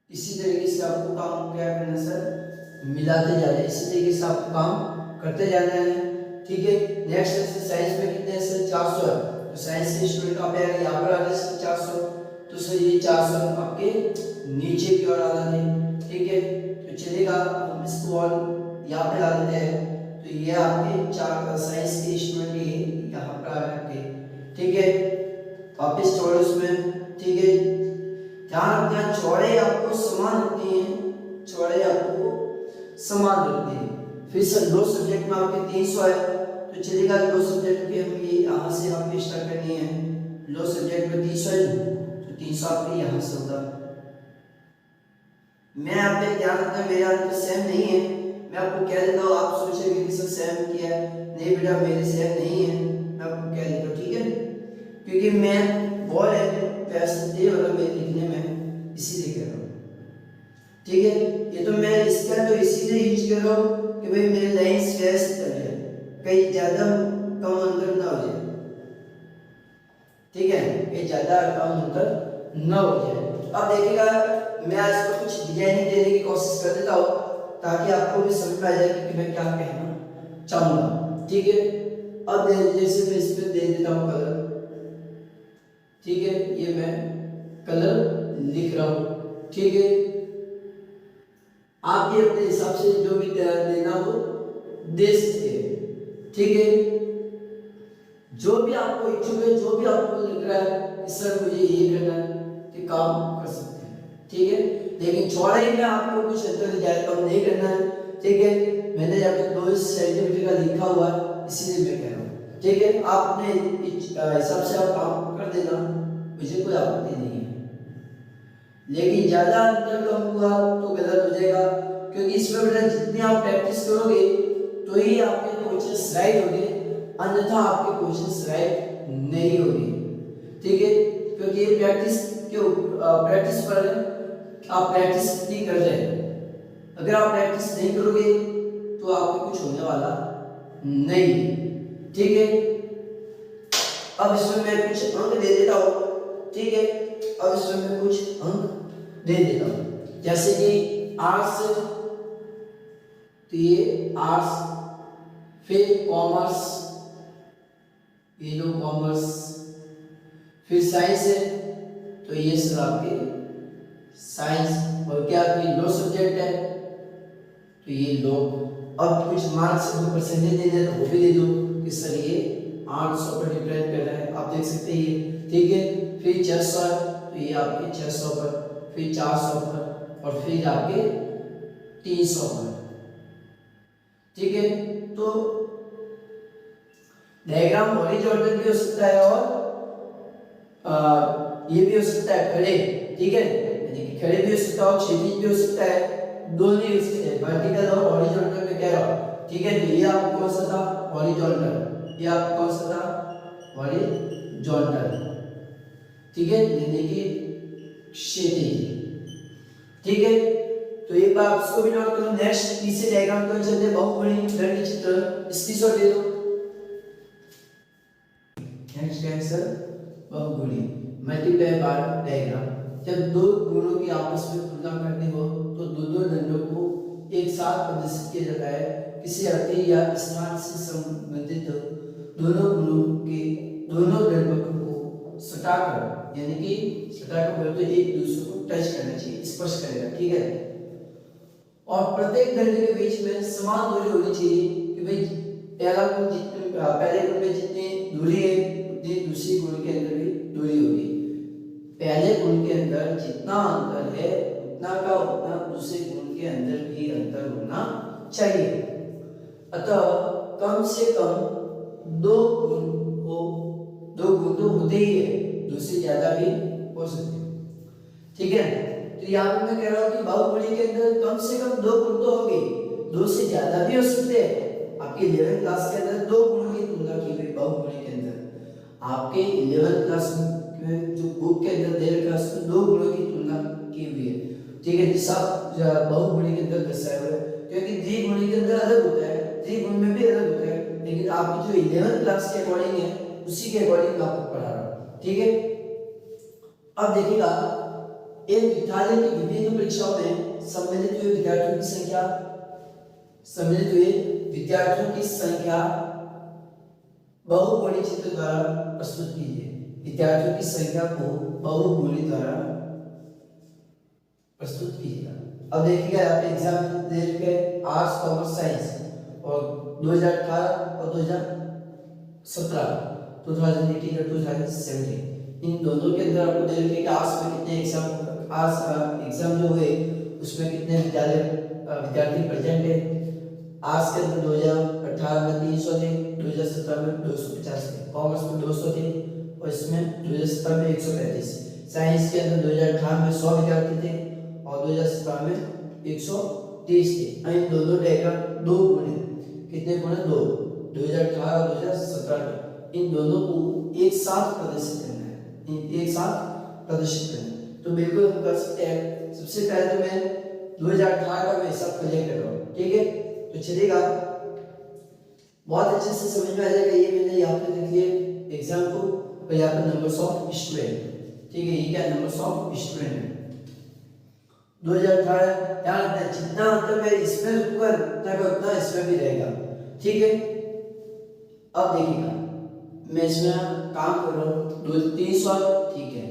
इसी तरीके से आपको काम क्या करना है सर, मिलाते जाना है, इसी तरीके से आपको काम करते जाना है, ठीक है। नेक्स्ट साइंस में कितने हैं सर, 400 है, तो साइंस के स्टूडेंट का पे यहाँ पर आ जाए 400, तो सर ये 400 आपके नीचे की ओर आ जाते हैं, ठीक है। तो चलेगा, हम इसको और यहाँ पे ला देते हैं, तो ये आपके 4 साइंस के स्टूडेंट ये यहाँ पर आ रखे, ठीक है। वापिस चौड़े उसमें, ठीक है। ध्यान रखना चौड़े आपको समान रखती हैं, चौड़े आपको समान रखती हैं। फिर सर लो सब्जेक्ट में आपके 300 है, तो चलेगा लो सब्जेक्ट के हम ये यहाँ से आपके स्टार्ट करनी है। लो सब्जेक्ट में 300 है, तो 300 आपके यहाँ से होगा। मैं आप पे ध्यान रखना मेरे आंसर सेम नहीं है, मैं आपको कह देता हूँ, आप सोचेंगे कि सर सेम किया है, नहीं बेटा मेरे सेम नहीं है, मैं आपको कह देता हूँ, ठीक है। क्योंकि मैं बोल है पैसे वाला मैं लिखने में इसीलिए कह रहा हूँ, ठीक है। ये तो मैं इसका तो इसीलिए यूज कर रहा हूँ कि भाई मेरे लाइन स्ट्रेस कर जाए, कहीं ज्यादा कम अंतर ना हो जाए, ठीक है, कहीं ज्यादा कम अंतर ना हो जाए। अब देखिएगा मैं आज इसको कुछ डिजाइनिंग देने की कोशिश कर देता हूँ ताकि आपको भी समझ में आ जाए कि मैं क्या कहना चाहूंगा, ठीक है। अब जैसे मैं इस पे दे देता हूँ कलर, ठीक है, ये मैं कलर लिख रहा हूँ, ठीक है। आप ये अपने हिसाब से जो भी देना हो दे सकते हैं, ठीक है। जो भी आपको इच्छुक है, जो भी आपको लग रहा है कि सर मुझे ये करना है, कि काम कर सकते हैं, ठीक है। लेकिन चौड़ाई में आपको कुछ अंतर ज्यादा कम नहीं करना है, ठीक है। मैंने यहाँ पे 2 सेंटीमीटर का लिखा हुआ है, इसीलिए मैं कह रहा हूँ, ठीक है। आप अपने हिसाब से आप काम कर देना, मुझे कोई आपत्ति नहीं है। लेकिन ज्यादा अंतर कम हुआ तो गलत हो जाएगा, क्योंकि इसमें बेटा जितनी आप प्रैक्टिस करोगे तो ही आपके क्वेश्चंस राइट होंगे, अन्यथा आपके क्वेश्चंस राइट नहीं होंगे, ठीक है। क्योंकि ये प्रैक्टिस क्यों प्रैक्टिस पर आप प्रैक्टिस नहीं कर रहे हैं, अगर आप प्रैक्टिस नहीं करोगे तो आपको कुछ होने वाला नहीं, ठीक है। अब इसमें मैं कुछ अंक दे देता हूँ, ठीक है। अब इसमें मैं कुछ अंक दे देता हूँ, जैसे कि आर्ट्स, तो ये आर्ट्स, फिर कॉमर्स, ये लो कॉमर्स, फिर साइंस है, तो ये सर आपके साइंस, और क्या आपकी लो सब्जेक्ट है, तो ये लो। अब कुछ मार्क्स को परसेंटेज दे दे तो वो भी दे दो कि सर ये 800 पर डिपेंड कर रहा है, आप देख सकते हैं, ठीक है। फिर 600, तो ये आपके 600 पर, फिर 400 पर, और फिर आपके 300 पर, ठीक है। तो डायग्राम हॉरिजॉन्टल भी हो सकता है और ये भी हो सकता है खड़े, ठीक है, यानी कि खड़े भी हो सकता है, क्षैतिज भी हो सकता है, दोनों ही हो सकते हैं, वर्टिकल और हॉरिजॉन्टल में कह रहा हूं, ठीक है। तो ये आपको कौन सा था, हॉरिजॉन्टल, ये आपको कौन सा था, हॉरिजॉन्टल, ठीक है, यानी कि क्षैतिज, ठीक है। तो एक बार इसको भी नोट करो। नेक्स्ट तीसरे डायग्राम को चलते हैं, बहुकोणीय दंड चित्र, स्क्रीनशॉट ले लो। नेक्स्ट है सर बहुकोणीय मल्टीप्लाई बार डायग्राम। जब दो गुणों की आपस में तुलना करनी हो तो दो दंडों को एक साथ प्रदर्शित किया जाता है, किसी अति या स्थान से संबंधित दोनों गुणों के दोनों दंडों को सटाकर, यानी कि सटाकर बोले तो एक दूसरे को टच करना चाहिए, स्पर्श करेगा, ठीक है। और प्रत्येक दंड के बीच में समान दूरी होनी चाहिए कि भाई पहले गुण में जितनी दूरी है उतनी दूसरी गुण के अंदर भी दूरी होगी। पहले गुण के अंदर जितना अंतर है उतना का उतना दूसरे गुण के अंदर भी अंतर होना चाहिए। अतः कम से कम दो गुण तो होते ही है, दूसरे ज्यादा भी हो सकते हैं, ठीक है। तो यहाँ पे मैं कह रहा हूँ कि बहुकोणीय के अंदर कम से कम दो गुण तो होंगे, दो से ज्यादा भी हो सकते हैं। आपके 11th क्लास के अंदर दो गुणों की तुलना की गई बहुकोणीय के अंदर, आपके 11th क्लास में जो बुक के अंदर दे रखा है उसमें दो गुणों की तुलना की हुई है, ठीक है, जिस आप बहुकोणीय के अंदर दर्शाया हुआ है। क्योंकि द्विगुणी के अंदर अलग होता है, त्रिगुण में भी अलग होता है, लेकिन आपकी जो 11th क्लास के अकॉर्डिंग है उसी के अकॉर्डिंग मैं आपको पढ़ा रहा हूँ, ठीक है। अब देखिएगा एक विद्यालय की विभिन्न परीक्षाओं में सम्मिलित हुए विद्यार्थियों की संख्या बहुकोणीय चित्र द्वारा प्रस्तुत कीजिए। विद्यार्थियों की संख्या को बहुगुणी द्वारा प्रस्तुत कीजिएगा। अब देखिएगा यहाँ पे एग्जाम दे रखे आर्ट्स कॉमर्स साइंस और 2018 और 2017 2018 और 2017 इन दोनों के अंदर आपको दे रखे कि आर्ट्स में कितने एग्जाम जो हुए उसमें कितने विद्यार्थी प्रेजेंट है। आर्ट्स के अंदर 2018 में 300 थे, 2017 में 250 थे, कॉमर्स में 200 थे और इसमें 2017 में 135। साइंस के अंदर 2018 में 100 विद्यार्थी थे और 2017 में 130 थे। इन दोनों डायग्राम दो गुणे कितने गुणे 2 2018 और 2017 में इन दोनों को एक साथ प्रदर्शित करना है, एक साथ प्रदर्शित करना है। तो बिल्कुल हम कर सकते हैं। सबसे पहले तो मैं 2018 का मैं हिसाब क्लियर कर रहा हूँ, ठीक है। तो चलिएगा बहुत अच्छे से समझ में आ जाएगा। ये मैंने यहाँ पे लिख लिया एग्जाम को और यहाँ पे नंबर्स ऑफ स्टूडेंट, ठीक है। ये क्या नंबर्स ऑफ स्टूडेंट है 2018। क्या लगता है जितना अंतर मैं इसमें लिखूंगा उतना का उतना इसमें भी रहेगा, ठीक है। अब देखिएगा मैं इसमें काम कर रहा हूँ 300, ठीक है।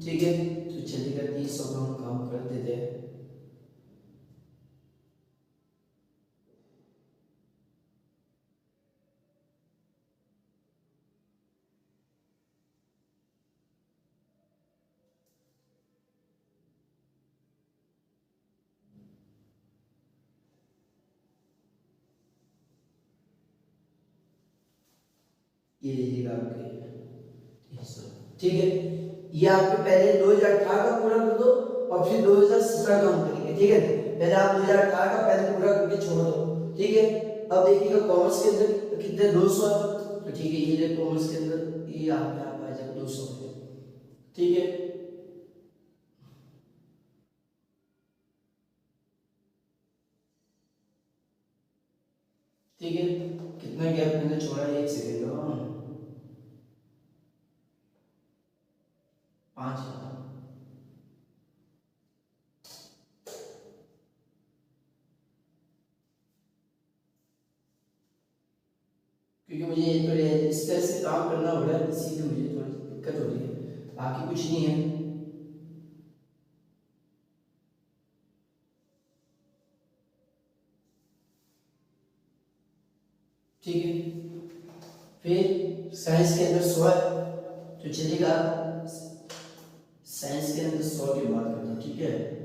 ठीक है। तो चलिएगा 300 का हम काम कर देते हैं। ये लीजिएगा आपके 300, ठीक है। ये आपके पहले 2018 का पूरा कर दो और फिर 2017 का हम करेंगे, ठीक है। पहले आप 2018 का पहले पूरा करके छोड़ दो, ठीक है। अब देखिएगा कॉमर्स के अंदर कितने 200, तो ठीक है। ये कॉमर्स के अंदर ये यहाँ पे आप आ जाए 200, ठीक है। ठीक है कितना गैप मैंने छोड़ा, एक सेकेंड का 5, क्योंकि मुझे ये थोड़ी इस तरह से काम करना हो रहा है इसीलिए मुझे थोड़ी दिक्कत हो रही है, बाकी कुछ नहीं है। ठीक है। फिर साइंस के अंदर 100 है तो चलिएगा साइंस के अंदर 100 की बात करते हैं, ठीक है।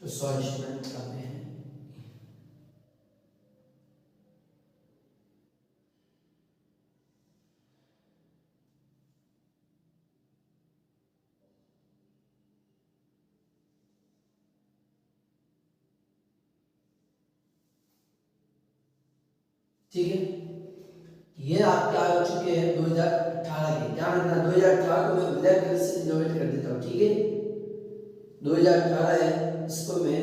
तो 100 स्टूडेंट आते हैं। ठीक है ये आपके आ चुके हैं 2018 के। ध्यान रखना 2018 को मैं ब्लैक कलर से डिनोट कर देता हूँ, ठीक है। 2018 है इसको मैं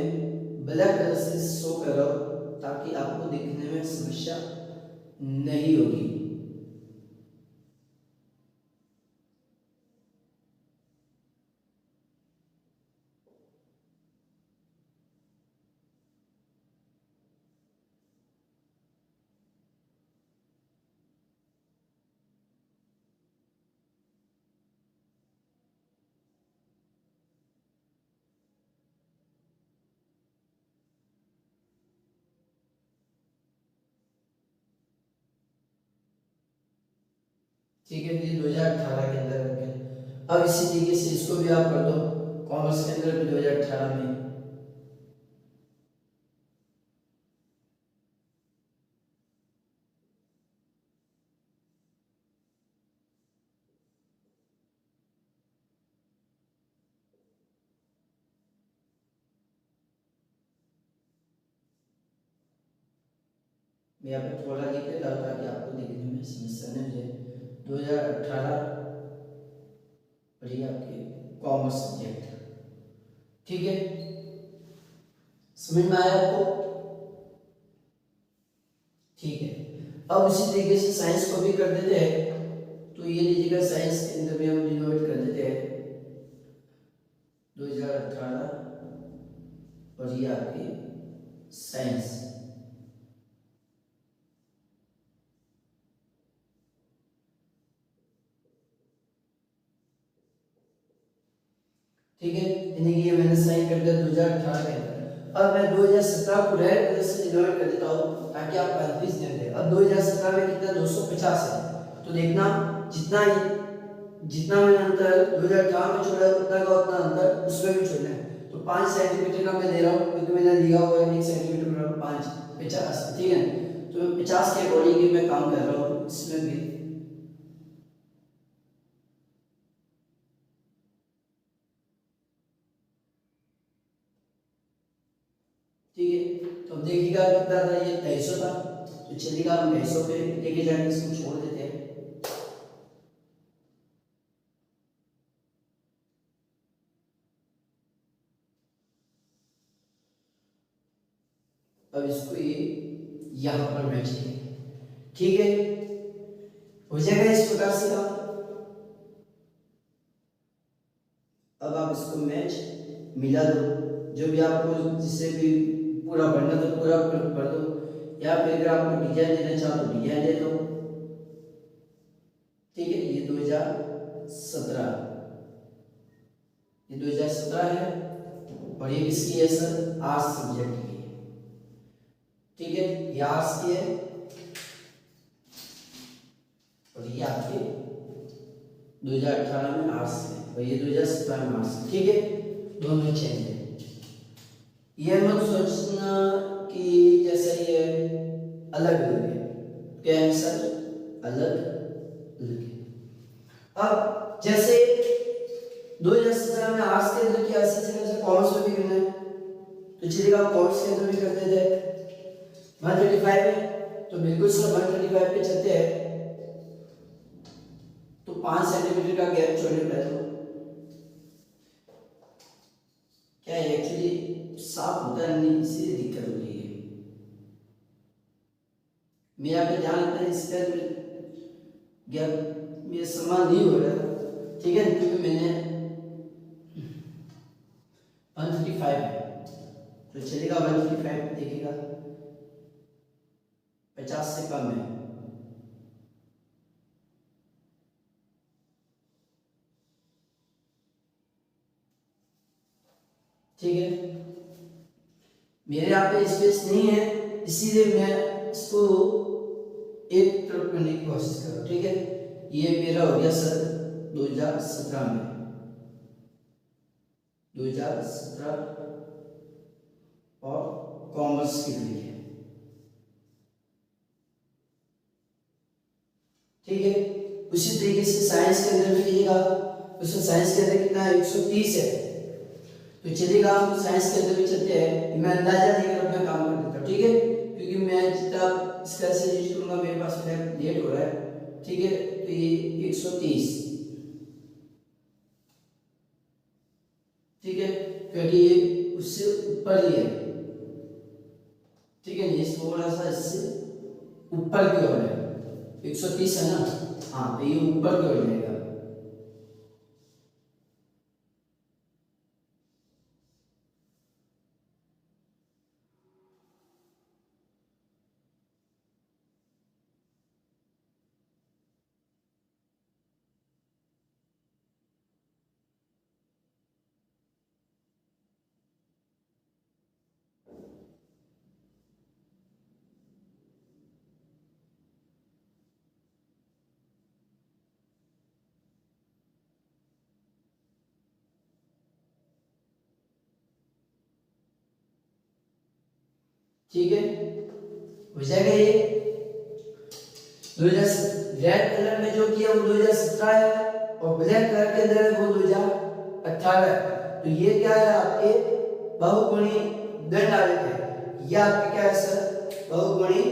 ब्लैक कलर से शो कर रहा हूँ ताकि आपको देखने में समस्या नहीं होगी। ठीक है ये 2018 के अंदर रखें। अब इसी तरीके से इसको भी आप कर दो कॉमर्स के अंदर भी 2018 में। मैं यहाँ पे थोड़ा लिख लेता हूँ ताकि आपको देखने में समस्या नहीं हो जाए। 2018 और ये आपके कॉमर्स सब्जेक्ट, ठीक है। समझ में आया आपको? ठीक है, अब उसी तरीके से साइंस को भी कर देते हैं। तो ये लीजिएगा, साइंस के अंदर भी हम डिनोट कर देते हैं 2018, और ये आपकी साइंस। ठीक है, यानी कि ये मैंने साइन कर दिया 2018 के अंदर। अब मैं 2017 को रेड कलर से डिनोट कर देता हूँ ताकि आप कंफ्यूज नहीं हो। अब 2017 में कितना 250 है, तो देखना जितना जितना मैंने अंतर 2018 में छोड़ा उतना का उतना अंतर उसमें भी छोड़ना है। तो 5 सेंटीमीटर का मैं दे रहा हूँ क्योंकि मैंने लिया हुआ है 1 सेंटीमीटर बराबर 5, 50, ठीक है। तो 50 के अकॉर्डिंग ही मैं काम कर रहा हूँ इसमें भी। ठीक है, तो अब देखिएगा कितना था, ये 250 था। तो चलिएगा हम 250 पे लेके जाके इसको छोड़ देते हैं। अब इसको ये यहाँ पर मैच करेंगे। ठीक है, हो जाएगा इस प्रकार से काम। अब आप इसको मैच मिला दो, जो भी आपको जिससे भी पूरा भरना तो पूरा भर दो, या फिर अगर आपको डिजाइन देना चाहो तो डिजाइन दे दो। ठीक है, ये 2017, ये 2017 है, और ये किसकी है सर? आर्ट्स सब्जेक्ट की है। ठीक है, ये आर्ट्स की है, और ये आपके 2018 में आर्ट्स है, और ये 2017 में आर्ट्स है। ठीक है, दोनों चेंज है। ये मत सोचना कि जैसे ये अलग अलग है, क्या है सर? अलग अलग है। अब जैसे 2017 में आर्ट्स के अंदर किया, ऐसे जैसे कॉमर्स में भी करना है, तो चलिएगा कॉमर्स के अंदर भी करते थे। 135 है, तो बिल्कुल सर 135 पे चलते हैं। तो 5 सेंटीमीटर का गैप छोड़ने पहले क्या है, एक्चुअली साफ होता नहीं, इसलिए दिक्कत हो रही है। मेरा पे ध्यान रखना है, इसका गैप मेरा समान नहीं हो रहा था। ठीक है, क्योंकि मैंने 135 है, तो चलेगा 135 देखिएगा, 50 से कम है। ठीक है, मेरे यहाँ पे स्पेस नहीं है, इसीलिए मैं इसको एक तरफ करने की कोशिश कर रहा हूँ। ठीक है, ये मेरा हो गया सर 2017 में, 2017 और कॉमर्स के लिए। ठीक है, उसी तरीके से साइंस के अंदर भी लीजिएगा। उसमें साइंस के अंदर कितना है? 130 है। तो चलिएगा हम साइंस के अंदर भी चलते हैं। मैं अंदाजा देकर अपना काम कर देता हूँ। ठीक है, क्योंकि मैं जितना इसका से यूज करूंगा मेरे पास लेट हो रहा है। ठीक है, तो ये 130, ठीक है, क्योंकि ये उससे ऊपर ही है। ठीक है, ये थोड़ा सा इससे ऊपर की ओर है, 130 है ना? हाँ, तो ये ऊपर की ओर जाएगा। ठीक है, हो जाएगा ये 2000 रेड कलर में जो किया वो 2017 है, और ब्लैक कलर के अंदर है वो 2018 है। तो ये क्या है? आपके बहुकोणीय दंड आलेख है। ये आपके क्या है सर? बहुकोणीय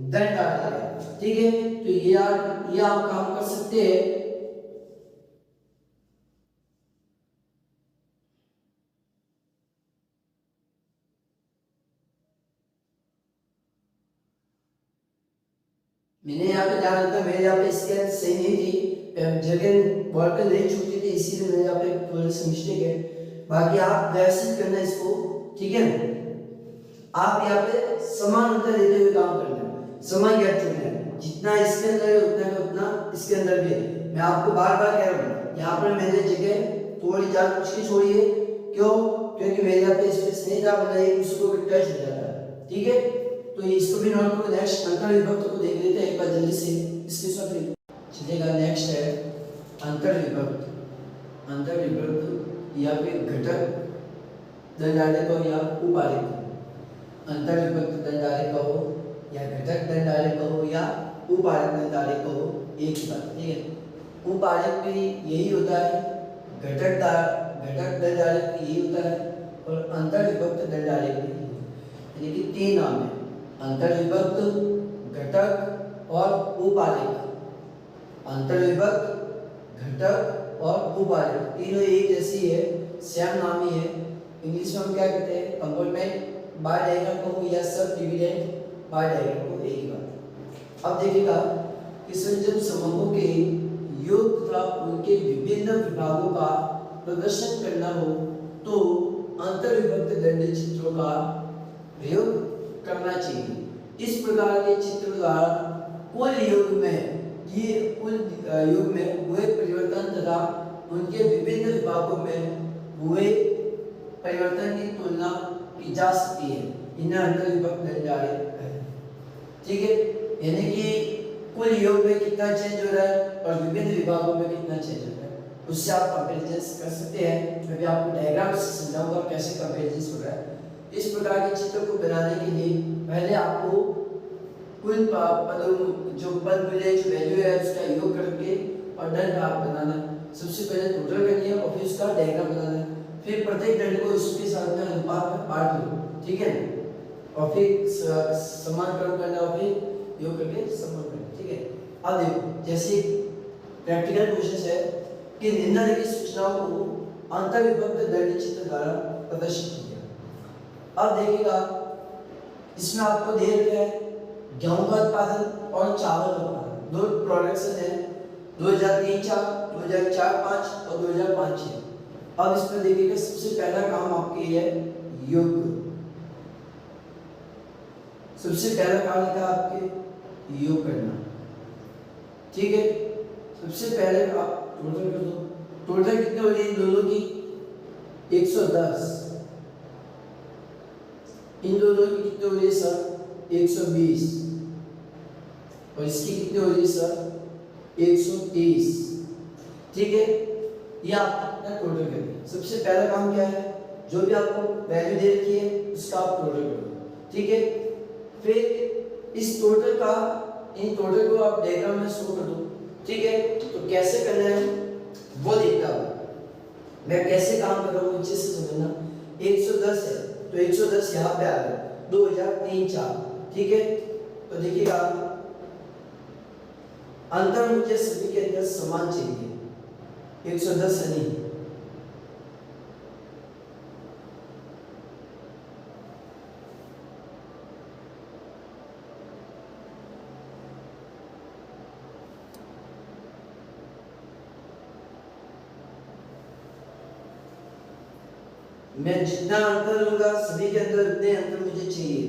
दंड आलेख है। ठीक है, तो ये आप काम कर सकते हैं। मैंने यहाँ पे ध्यान रखा, मेरे यहाँ पे स्केल सही नहीं थी, जगह बॉल पे नहीं छूटी थी, इसीलिए मेरे यहाँ पे थोड़ा सा मिस्टेक है। बाकी आप व्यवस्थित करना इसको, ठीक है। आप यहाँ पे समान उत्तर देते हुए काम करना है, समान गैप छोड़ना है, जितना इसके अंदर है उतना का उतना इसके अंदर भी है। मैं आपको बार बार कह रहा हूँ, यहाँ पर मैंने जगह थोड़ी जानबूझ के छोड़ी है, क्यों? क्योंकि मेरे यहाँ पे स्पेस नहीं था, वरना एक दूसरे को टच हो जाता, ठीक है। तो इसको भी नोट करो। नेक्स्ट अंतर विभक्त को देख लेते हैं एक बार जल्दी से, इसके साथ चलेगा। नेक्स्ट है अंतर विभक्त। अंतर विभक्त या फिर घटक दंडालेख हो या उपालेख, अंतर विभक्त दंडालेख हो या घटक दंडालेख हो या उपालेख दंडालेख हो, एक ही बात, ठीक है। उपालेख भी यही होता है, घटक दंडालेख भी यही होता है, और अंतर विभक्त दंडालेख भी यही है। यानी कि तीन नाम है, अंतर विभक्त, घटक और उपालेख। अंतर विभक्त, घटक और उपालेख तीनों एक जैसी है, सेम नाम ही है। इंग्लिश में हम क्या कहते हैं? कंपोनेंट बाय डायग्राम को या सब डिविडेंड बाय डायग्राम को, एक ही बात। अब देखिएगा कि संयोजन समूहों के योग तथा उनके विभिन्न विभागों का प्रदर्शन करना हो तो अंतर विभक्त दंड चित्रों का प्रयोग करना चाहिए। इस प्रकार के चित्र द्वारा कुल योग में हुए परिवर्तन तथा उनके विभिन्न विभागों में हुए परिवर्तन की तुलना की जा सकती है। इन्हें अंतर विभक्त दंडालेख है, ठीक है। यानी कि कुल योग में कितना चेंज हो रहा है और विभिन्न विभागों में कितना चेंज हो रहा है, उससे आप कंपैरिजन कर सकते हैं। मैं भी आपको डायग्राम से समझाऊंगा कैसे कंपैरिजन हो रहा है। इस प्रकार के चित्र को बनाने के लिए पहले आपको कुल पदों जो पद मिले, जो वैल्यू है, उसका योग करके और दंड आप बनाना। सबसे पहले टोटल करनी है और फिर उसका डायग्राम बनाना है। फिर प्रत्येक दंड को इसके साथ में अनुपात में बांट लो, ठीक है। और फिर समानकरण करना और फिर योग करके समान करना, ठीक है। अब देखो, जैसे प्रैक्टिकल क्वेश्चन है कि निम्नलिखित सूचनाओं को अंतर विभक्त दंड चित्र द्वारा प्रदर्शित किया। अब देखिएगा, इसमें आपको दे रखा है गेहूं का उत्पादन और चावल का उत्पादन, दो प्रोडक्शन है 2003-4, 2004-5 और 2005-6। अब इसमें देखिएगा सबसे पहला काम आपके है योग। सबसे पहला काम था आपके योग करना, ठीक है। सबसे पहले आप टोटल कर दो। टोटल कितने हो रही है दोनों की? 110। इन दोनों की कितने हो रही है सर? 120। और इसकी कितनी हो रही है सर? 130, ठीक है। ये आप टोटल करिए। सबसे पहला काम क्या है? जो भी आपको वैल्यू दे रखी है उसका आप टोटल करो, ठीक है। फिर इस टोटल का, इन टोटल को आप डायग्राम में शो कर दो, ठीक है। तो कैसे करना है वो देखता हूं मैं, कैसे काम कर रहा हूँ अच्छे से समझना। 110 है तो 110 यहाँ पे आ गया, 2003-4, ठीक है। तो देखिएगा अंतर मुझे सभी के अंदर समान चाहिए, 110 नहीं। मैं जितना अंतर लूंगा सभी के अंदर उतने अंतर मुझे चाहिए,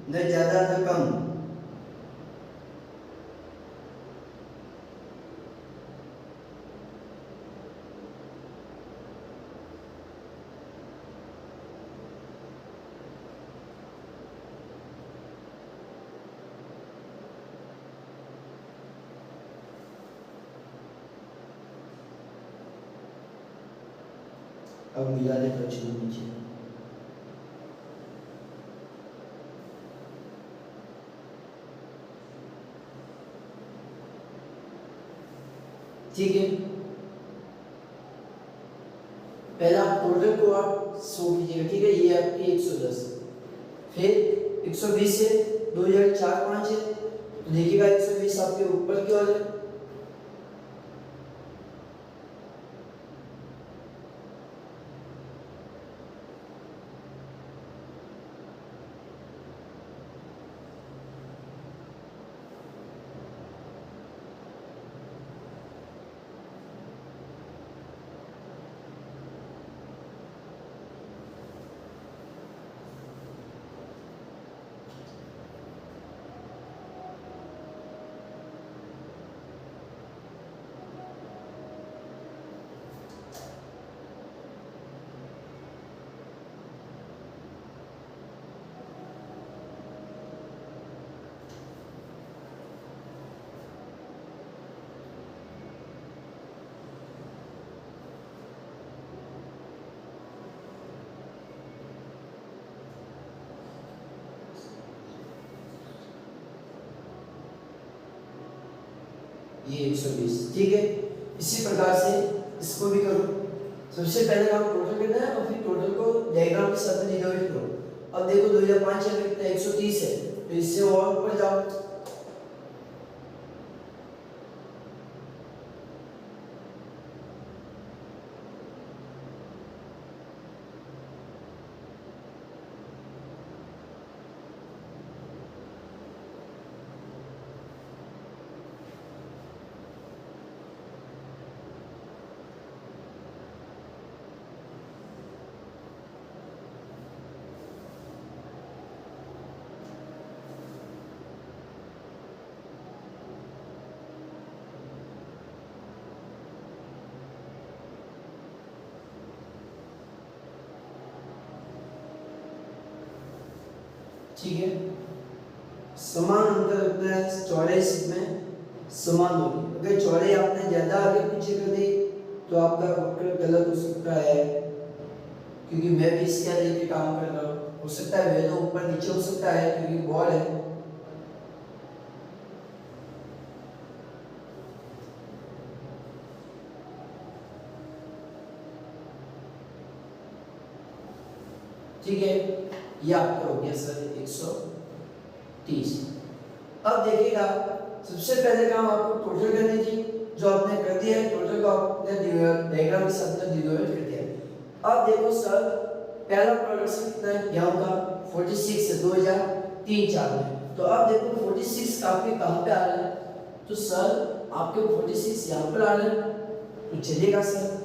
न ज्यादा न कम। अब मिला दे प्रश्न नीचे। ठीक है, पहला आप टोटल को आप 100 कीजिएगा, ठीक है। ये आपकी 110, फिर 120 से 2004-5 है तो देखिएगा 120 आपके ऊपर की ओर है, ये 120, ठीक है। इसी प्रकार से इसको भी करो। सबसे पहले काम टोटल करना है और फिर टोटल को डायग्राम के साथ में डिवाइड करो। अब देखो 2005 में कितना 130 है, तो इससे और ऊपर जाओ। ठीक है, समान अंतर रखना है, चौड़ाई में समान होगी। अगर चौड़ाई आपने ज्यादा आगे पीछे कर दी तो आपका वक्र गलत हो सकता है, क्योंकि मैं भी इसके लेके काम कर रहा हूँ। हो सकता है वह तो ऊपर नीचे हो सकता है क्योंकि बॉल है। ठीक है, ये आपका हो गया सर 130। अब देखिएगा, सबसे पहले काम आपको टोटल करनी थी, जो आपने कर दिया है। टोटल को आपने डायग्राम के साथ में डिवाइड कर दिया। अब देखो सर, पहला प्रोडक्शन कितना है गेहूं का 46 है 2003-04 में। तो अब देखो 46 आपके कहां पे आ रहा है, तो सर आपके 46 यहां पर आ रहा है, तो चलिएगा सर।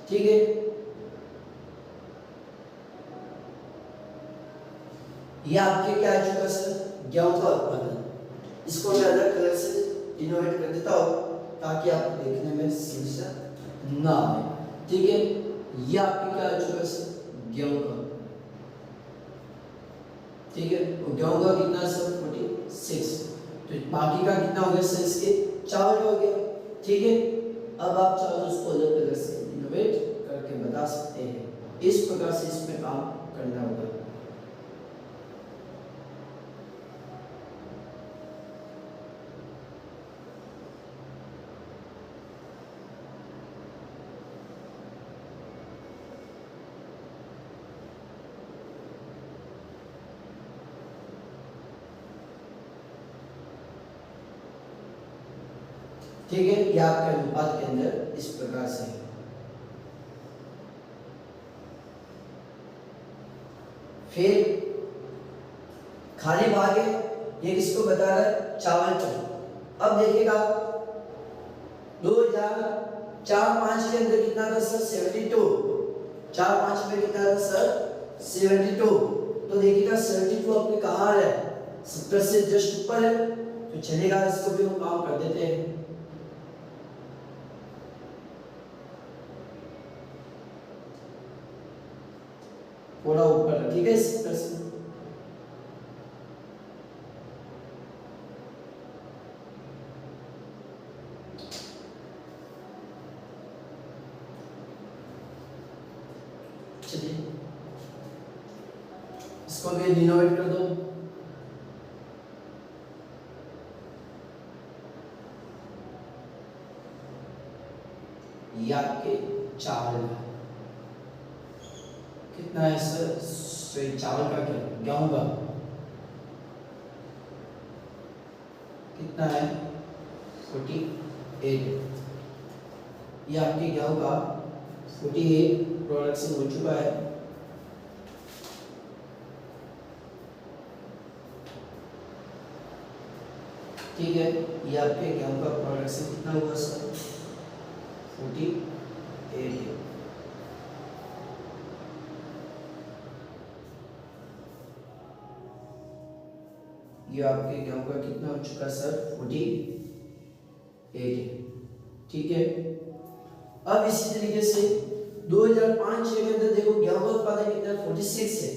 ठीक है, ये आपके क्या आ चुका सर, गेहूं का उत्पादन। इसको मैं अलग कलर से डिनोट कर देता हूं ताकि आपको देखने में समस्या ना आए। ठीक है, ये आपके क्या आ चुका सर, गेहूं का। ठीक है, और गेहूं का कितना सर 46, तो बाकी का कितना हो गया सर, इसके चावल हो गया। ठीक है, अब आप चाहो तो उसको अलग कलर से इनोवेट करके बता सकते हैं। इस प्रकार से इसमें काम करना होगा। ठीक है, ये आपके अनुपात के अंदर इस प्रकार से है। फिर खाली भाग है, ये किसको बता रहा है, चावल का। अब देखिएगा 2004-05 के अंदर कितना था सर, 72। 4-5 में कितना था सर, 72। तो देखिएगा 72 अपने कहाँ है, 70 से जस्ट ऊपर है, तो चलेगा, इसको भी हम काम कर देते हैं। थोड़ा ऊपर, ठीक है, 70 से। चलिए, इसको भी डिनोट कर दो। ये आपके चावल का कितना है सर, चावल का क्या, गेहूं का कितना है 48। ये आपके गेहूं का 48 प्रोडक्शन हो चुका है। ठीक है, ये आपके गेहूं का प्रोडक्शन कितना हुआ सर, 48। ये आपके गेहूं का कितना हो चुका सर, 48। ठीक है, अब इसी तरीके से 2005-06 के अंदर देखो गेहूं का उत्पादन कितना है, 46 है।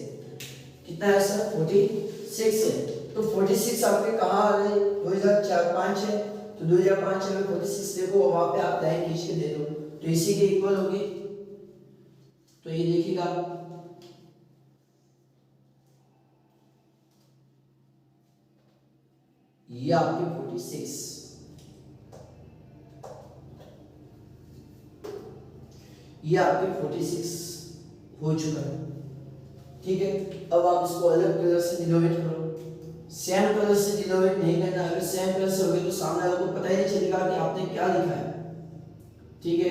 कितना है सर, 46 है। तो 46 आपके कहाँ आ रहे, 2004-05 है, तो 2005 में 46 देखो, वहां पे आप लाइन खींच के दे दो, तो इसी के इक्वल होगी। तो ये देखिएगा ये आपके 46, ये आपके 46 हो चुका है। ठीक है, अब आप इसको अलग कलर से डिनोवेट करो। सेम कलर से डिनोवेट नहीं करना, अगर सेम कलर से होगे तो सामने वाले को पता ही नहीं चलेगा कि आपने क्या लिखा है। ठीक है,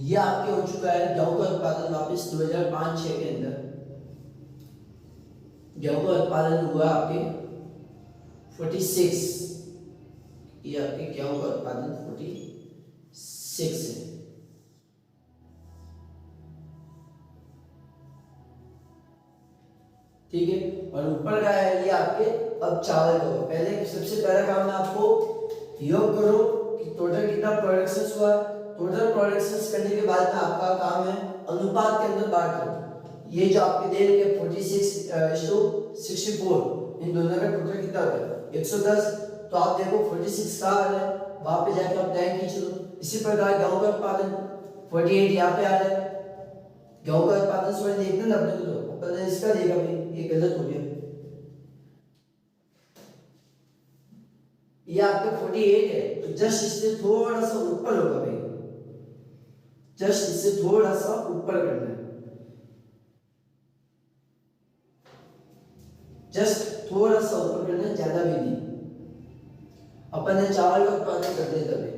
ये आपके हो चुका है गेहूं का उत्पादन वापस 2005-6 के अंदर गेहूं का उत्पादन हुआ आपके 46। ये आपके गेहूं का उत्पादन 46 है। ठीक है, और ऊपर का है ये आपके अब चावल का। पहले सबसे पहला काम है आपको योग करो कि टोटल कितना प्रोडक्शन हुआ। टोटल प्रोडक्शन करने के बाद में आपका काम है अनुपात के अंदर बांट दो। ये जो आपके दे रखे 46:64, इन दोनों का टोटल कितना होता है 110। तो आप देखो 46 कहाँ आ रहा है, वहां पे जाके आप लाइन खींच लो। इसी प्रकार गेहूं का उत्पादन 48 यहाँ पे आ रहा है। गेहूं का उत्पादन सॉरी देखना ना अपने को, तो अपन इसका देखा भाई ये गलत हो गया। ये आपके 48 है, तो जस्ट इससे थोड़ा सा ऊपर होगा भाई, जस्ट इससे थोड़ा सा ऊपर करना है, जस्ट थोड़ा सा ऊपर करना है, ज्यादा भी नहीं। अपन ने चावल का उत्पादन कर दिया तभी।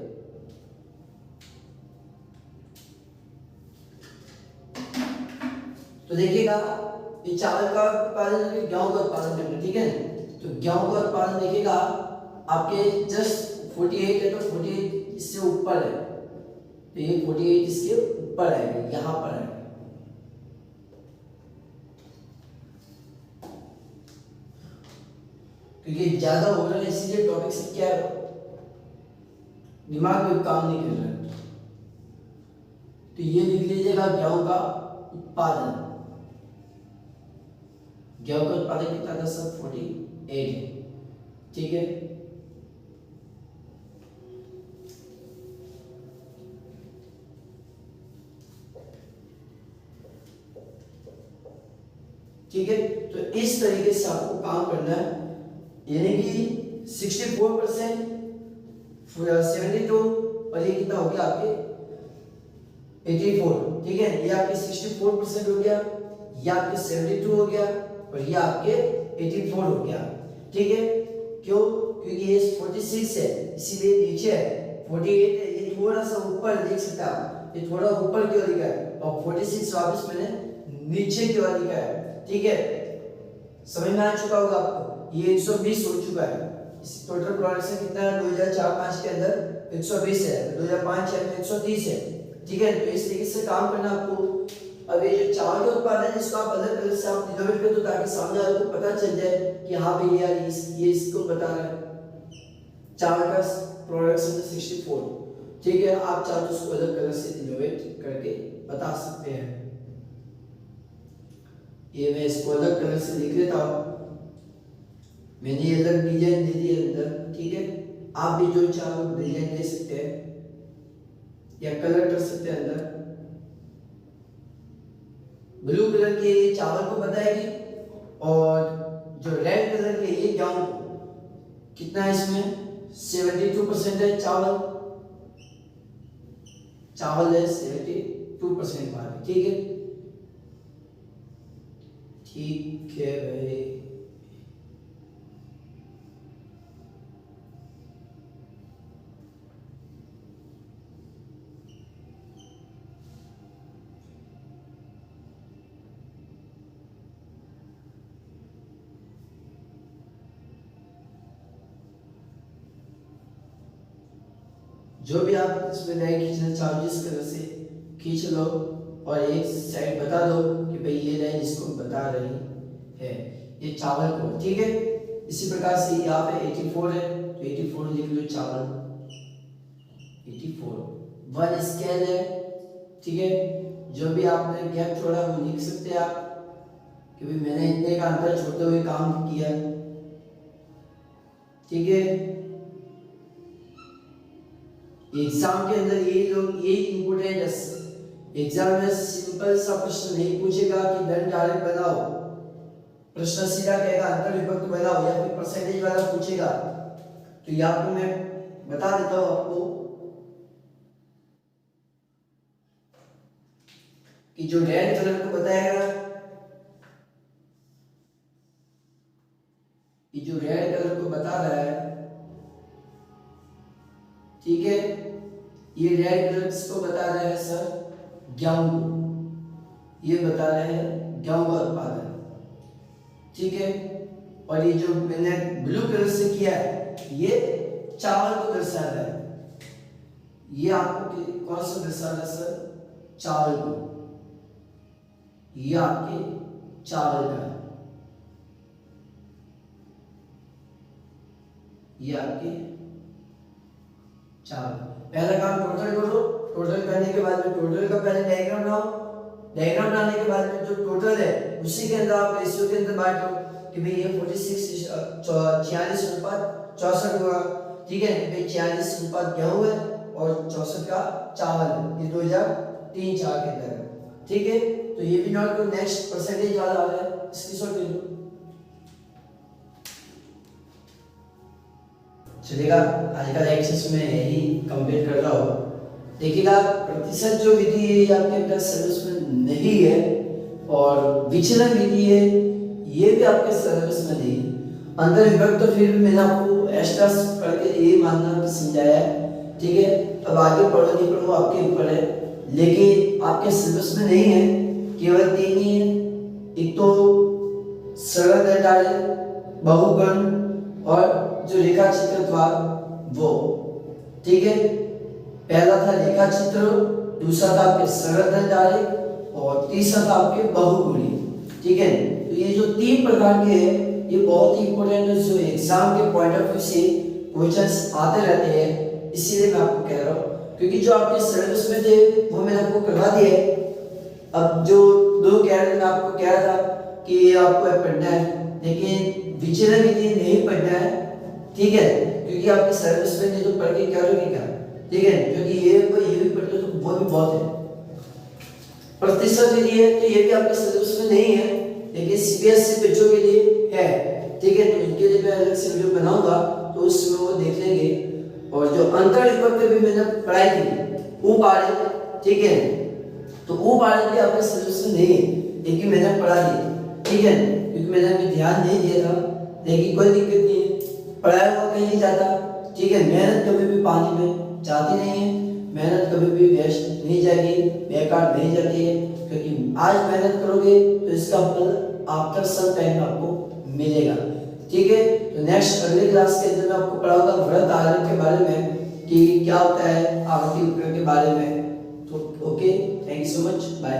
तो देखिएगा ये चावल का उत्पादन, गेहूं का उत्पादन करना, ठीक है। तो गेहूं का उत्पादन देखिएगा आपके जस्ट 48 है, तो 48 इससे ऊपर है, तो ये 48 इसके ऊपर आएगा, यहां पर आएगा। क्योंकि ज्यादा हो रहा है इसीलिए टॉपिक से क्या है, दिमाग में काम नहीं कर रहा है। तो ये लिख लीजिएगा गेहूं का उत्पादन। गेहूं का उत्पादन कितना था सर 48 है, ठीक है। ठीक है, तो इस तरीके से आपको काम करना है, यानी कि 64%, 72 और ये कितना हो गया आपके 84। ठीक है, ये आपके 64% हो गया, ये आपके 72 हो गया और ये आपके 84 हो गया। ठीक है, क्यों? क्योंकि ये 46 है इसीलिए नीचे है, 48 है ये थोड़ा सा ऊपर देख सकते हैं आप, ये थोड़ा ऊपर की ओर लिखा है और 46 वापस मैंने नीचे की ओर लिखा है। ठीक है, समझ में आ चुका होगा आपको। ये 120 हो चुका है। इस टोटल प्रोडक्शन कितना है 2004-5 के अंदर 120 है, 2005-6 में 130 है। ठीक है, तो इस तरीके से काम करना आपको। अब ये जो चावल का उत्पादन है इसको आप अलग अलग से आप डिनोवेट कर दो ताकि सामने वाले को पता चल जाए कि हाँ भाई यार ये इसको बता रहा है चावल का प्रोडक्शन 64। ठीक है, आप चाहो तो उसको अलग कलर से डिनोवेट करके बता सकते हैं। ये मैं इसको अलग कलर से लिख लेता हूँ, मैंने ये अलग डिजाइन दे दी अंदर। ठीक है, आप भी जो चाहो डिजाइन दे सकते हैं या कलर कर सकते हैं अंदर। ब्लू कलर के ये चावल को बताएगी और जो रेड कलर के ये गेहूं को। कितना है इसमें 72% है चावल, चावल है 72% वाले। ठीक है, ठीक है भाई। जो भी आप इसमें लाइन खींचना चाहो जिस कलर से खींच लो और एक साइड बता दो कि भाई ये लाइन इसको बता रही है ये चावल को। ठीक है, इसी प्रकार से यहाँ पे 84 है तो 84 लिख लो चावल 84 1 स्केल है। ठीक है, जो भी आपने गैप छोड़ा वो लिख सकते हैं आप कि भाई मैंने इतने का अंतर छोड़ते हुए काम किया। ठीक है, एग्जाम के अंदर ये इंपोर्टेंट है। एग्जाम में सिंपल सा प्रश्न नहीं पूछेगा कि दंड आलेख बनाओ, प्रश्न सीधा कहेगा अंतर विभक्त बनाओ, या फिर परसेंटेज वाला पूछेगा। तो ये आपको मैं बता देता हूं आपको कि जो रेड कलर को बताएगा, ये जो रेड कलर को बता रहा है, ठीक है, ये रेड कलर किसको बता रहा है सर? गेहूं को। ये बता रहे हैं गेहूं का उत्पादन, ठीक है। और ये जो मैंने ब्लू कलर से किया है, ये चावल को दर्शा रहा है। ये आपको कौन सा दर्शा रहा है सर? चावल को। ये आपके चावल का है, ये आपके चावल। पहला काम टोटल करो, टोटल करने के बाद में टोटल का पहले डायग्राम बनाओ, डायग्राम बनाने के बाद में जो टोटल है उसी के अंदर आप रेशियो के अंदर बांटो कि भाई ये 46 46 अनुपात 64 हुआ, ठीक है। भाई 46 अनुपात गेहूं है और 64 का चावल है, ये 2003-4 के अंदर है, ठीक है। तो ये भी नोट करो। नेक्स्ट परसेंटेज वाला आ रहा है, इसकी शॉर्ट ले लो। चलेगा, आज का लेक्चर में यही कंप्लीट कर रहा हूँ। देखिएगा, प्रतिशत जो विधि है आपके पास सिलेबस में नहीं है, और विचलन विधि है ये भी आपके सिलेबस में नहीं है। अंतर विभक्त तो फिर मैंने आपको एक्स्ट्रा करके ये मानना कि समझाया है, ठीक है। अब आगे पढ़ो नहीं पढ़ो आपके ऊपर है, लेकिन आपके सिलेबस में नहीं है। केवल 3 ही है, एक तो सरल दंड आलेख, बहुगण और जो रेखा चित्र था वो, ठीक है। पहला था रेखा चित्र, दूसरा था आपके सरल दंड आलेख और तीसरा था आपके बहुगुणी, ठीक है। तो ये जो 3 प्रकार के हैं ये बहुत ही इंपॉर्टेंट है, जो एग्जाम के पॉइंट ऑफ व्यू से क्वेश्चंस आते रहते हैं, इसीलिए मैं आपको कह रहा हूँ। क्योंकि जो आपके सिलेबस में थे वो मैंने आपको करवा दिया है। अब जो 2 कैरेक्टर में आपको कह रहा था कि ये आपको पढ़ना है, लेकिन विचलन विधि नहीं पढ़ना है, ठीक है। क्योंकि आपके सिलेबस में नहीं तो पढ़ के क्या करोगे क्या, ठीक है। क्योंकि ये भी पढ़ते तो वो भी बहुत है। प्रतिशत विधि है तो ये भी आपके सिलेबस में नहीं है, लेकिन सीबीएसई बच्चों के लिए है, ठीक है। तो इनके लिए मैं अलग से वीडियो बनाऊंगा, तो उसमें वो देख लेंगे। और जो अंतर विभक्त भी मैंने पढ़ाई थी वो पारे, ठीक है। तो वो पारे भी आपके सिलेबस में नहीं है, लेकिन मैंने पढ़ा दिया, ठीक है। क्योंकि मैंने अभी ध्यान नहीं दिया था, लेकिन कोई दिक्कत नहीं है, पढ़ाया हुआ कहीं नहीं जाता, ठीक है। मेहनत कभी भी पानी में जाती नहीं है, मेहनत कभी भी वेस्ट नहीं जाएगी, बेकार नहीं जाती है। क्योंकि आज मेहनत करोगे तो इसका फल आफ्टर सम टाइम आपको मिलेगा, ठीक है। तो नेक्स्ट अगले क्लास के अंदर मैं आपको पढ़ाऊंगा वृत्त आलेख के बारे में कि क्या होता है, आकृति उपयोग के बारे में। तो okay, thank you so much, bye.